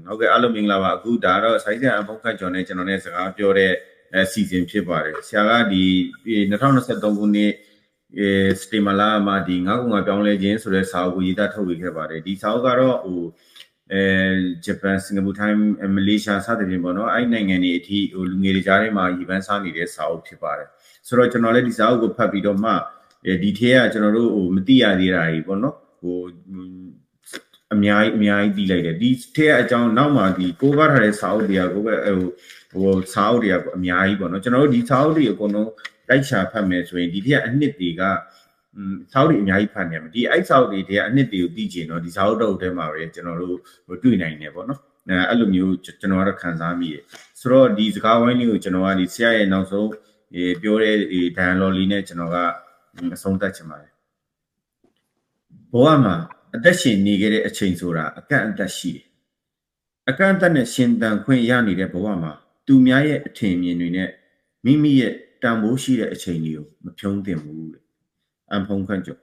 ျဟုတ်ကဲ့အားလုံးမင်္ဂလာပါအခုဒါတော့ဆိုင်းဆရာအဖုတ်ခတ်ကျော်နဲ့ကျွန်တော်နဲ့စကားပြောတဲ့စီစဉ်ဖြစ်ပါတယ်ဆရာကဒီ2023ခုနှစ်စတေမလာမှာဒီ9ခုငါပြောင်းလဲခြင်းဆိုတဲ့စာအုပ်ကိုရေးသားထုတ်ဝေခဲ့ပါတယ်ဒီစာအုပ်ကတော့ဟို ဂျပန်စင်ကာပူထိုင်းမလေးရှားစသဖြင့်ပေါ့နော်အဲ့နိုင်ငံတွေအထိဟိုလူငယ်တွေကြားထဲမှာရေပန်းစားနေတဲ့စာအုပ်ဖြစ်ပါတယ်ဆိုတော့ကျွန်တော်လည်းဒီစာအုပ်ကိုဖတ်ပြီးတော့မှဒီထဲကကျွန်တော်တို့ဟိုမသိရသေးတာကြီးပေါ့နော်ဟိုအများကြီးသိလိုက်တယ်ဒီထဲကအကြောင်းနောက်မှဒီကိုးကားထားတဲ့စာအုပ်တွေကကိုယ်ဟိုစာအုပ်တွေကအများကြီးပေါ့နော်ကျွန်တော်တို့ဒီစာအုပ်တွေအကုန်လုံးတိုက်ချာဖတ်မယ်ဆိုရင်ဒီထဲကအနှစ်တွေကစာအုပ်တွေအများကြီးဖတ်နေရမယ်ဒီအဲ့စာအုပ်တွေထဲကအနှစ်တွေကိုသိချင်တော့ဒီစာအုပ်တော့ထဲမှာပဲကျွန်တော်တို့ဟိုတွေ့နိုင်တယ်ပေါ့နော်အဲ့လိုမျိုးကျွန်တော်ကတော့ခံစားမိတယ်ဆိုတော့ဒီစကားဝိုင်းလေးကိုကျွန်တော်ကဒီဆရာရဲ့နောက်ဆုံးပြောတဲ့ dialogue လေးနဲ့ကျွန်တော်ကအဆုံးသတ်ချင်ပါတယ်ဘဝမှာအသက်ရှင်နေခဲ့တဲ့အချိန်ဆိုတာအကန့်အသတ်ရှိတယ်အကန့်အသတ်နဲ့ရှင်သန်ခွင့်ရနေတဲ့ဘဝမှာသူများရဲ့အထင်မြင်တွေနဲ့မိမိရဲ့တန်ဖိုးရှိတဲ့အချိန်တွေကိုမဖြုံးသင့်ဘူးတဲ့အန်ဖုံးခန့်ကျော်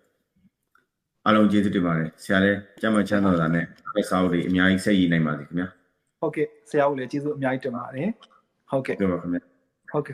အားလုံးကျေးဇူးတင်ပါတယ်ဆရာလည်းကြမ်းမှချမ်းတော်တာနဲ့ဖက်စာအုပ်တွေအများကြီးဆက်ရည်နိုင်ပါစေခင်ဗျာဟုတ်ကဲ့ဆရာကိုလည်းကျေးဇူးအများကြီးတင်ပါတယ်ဟုတ်ကဲ့ပြောပါခင်ဗျာဟုတ်ကဲ့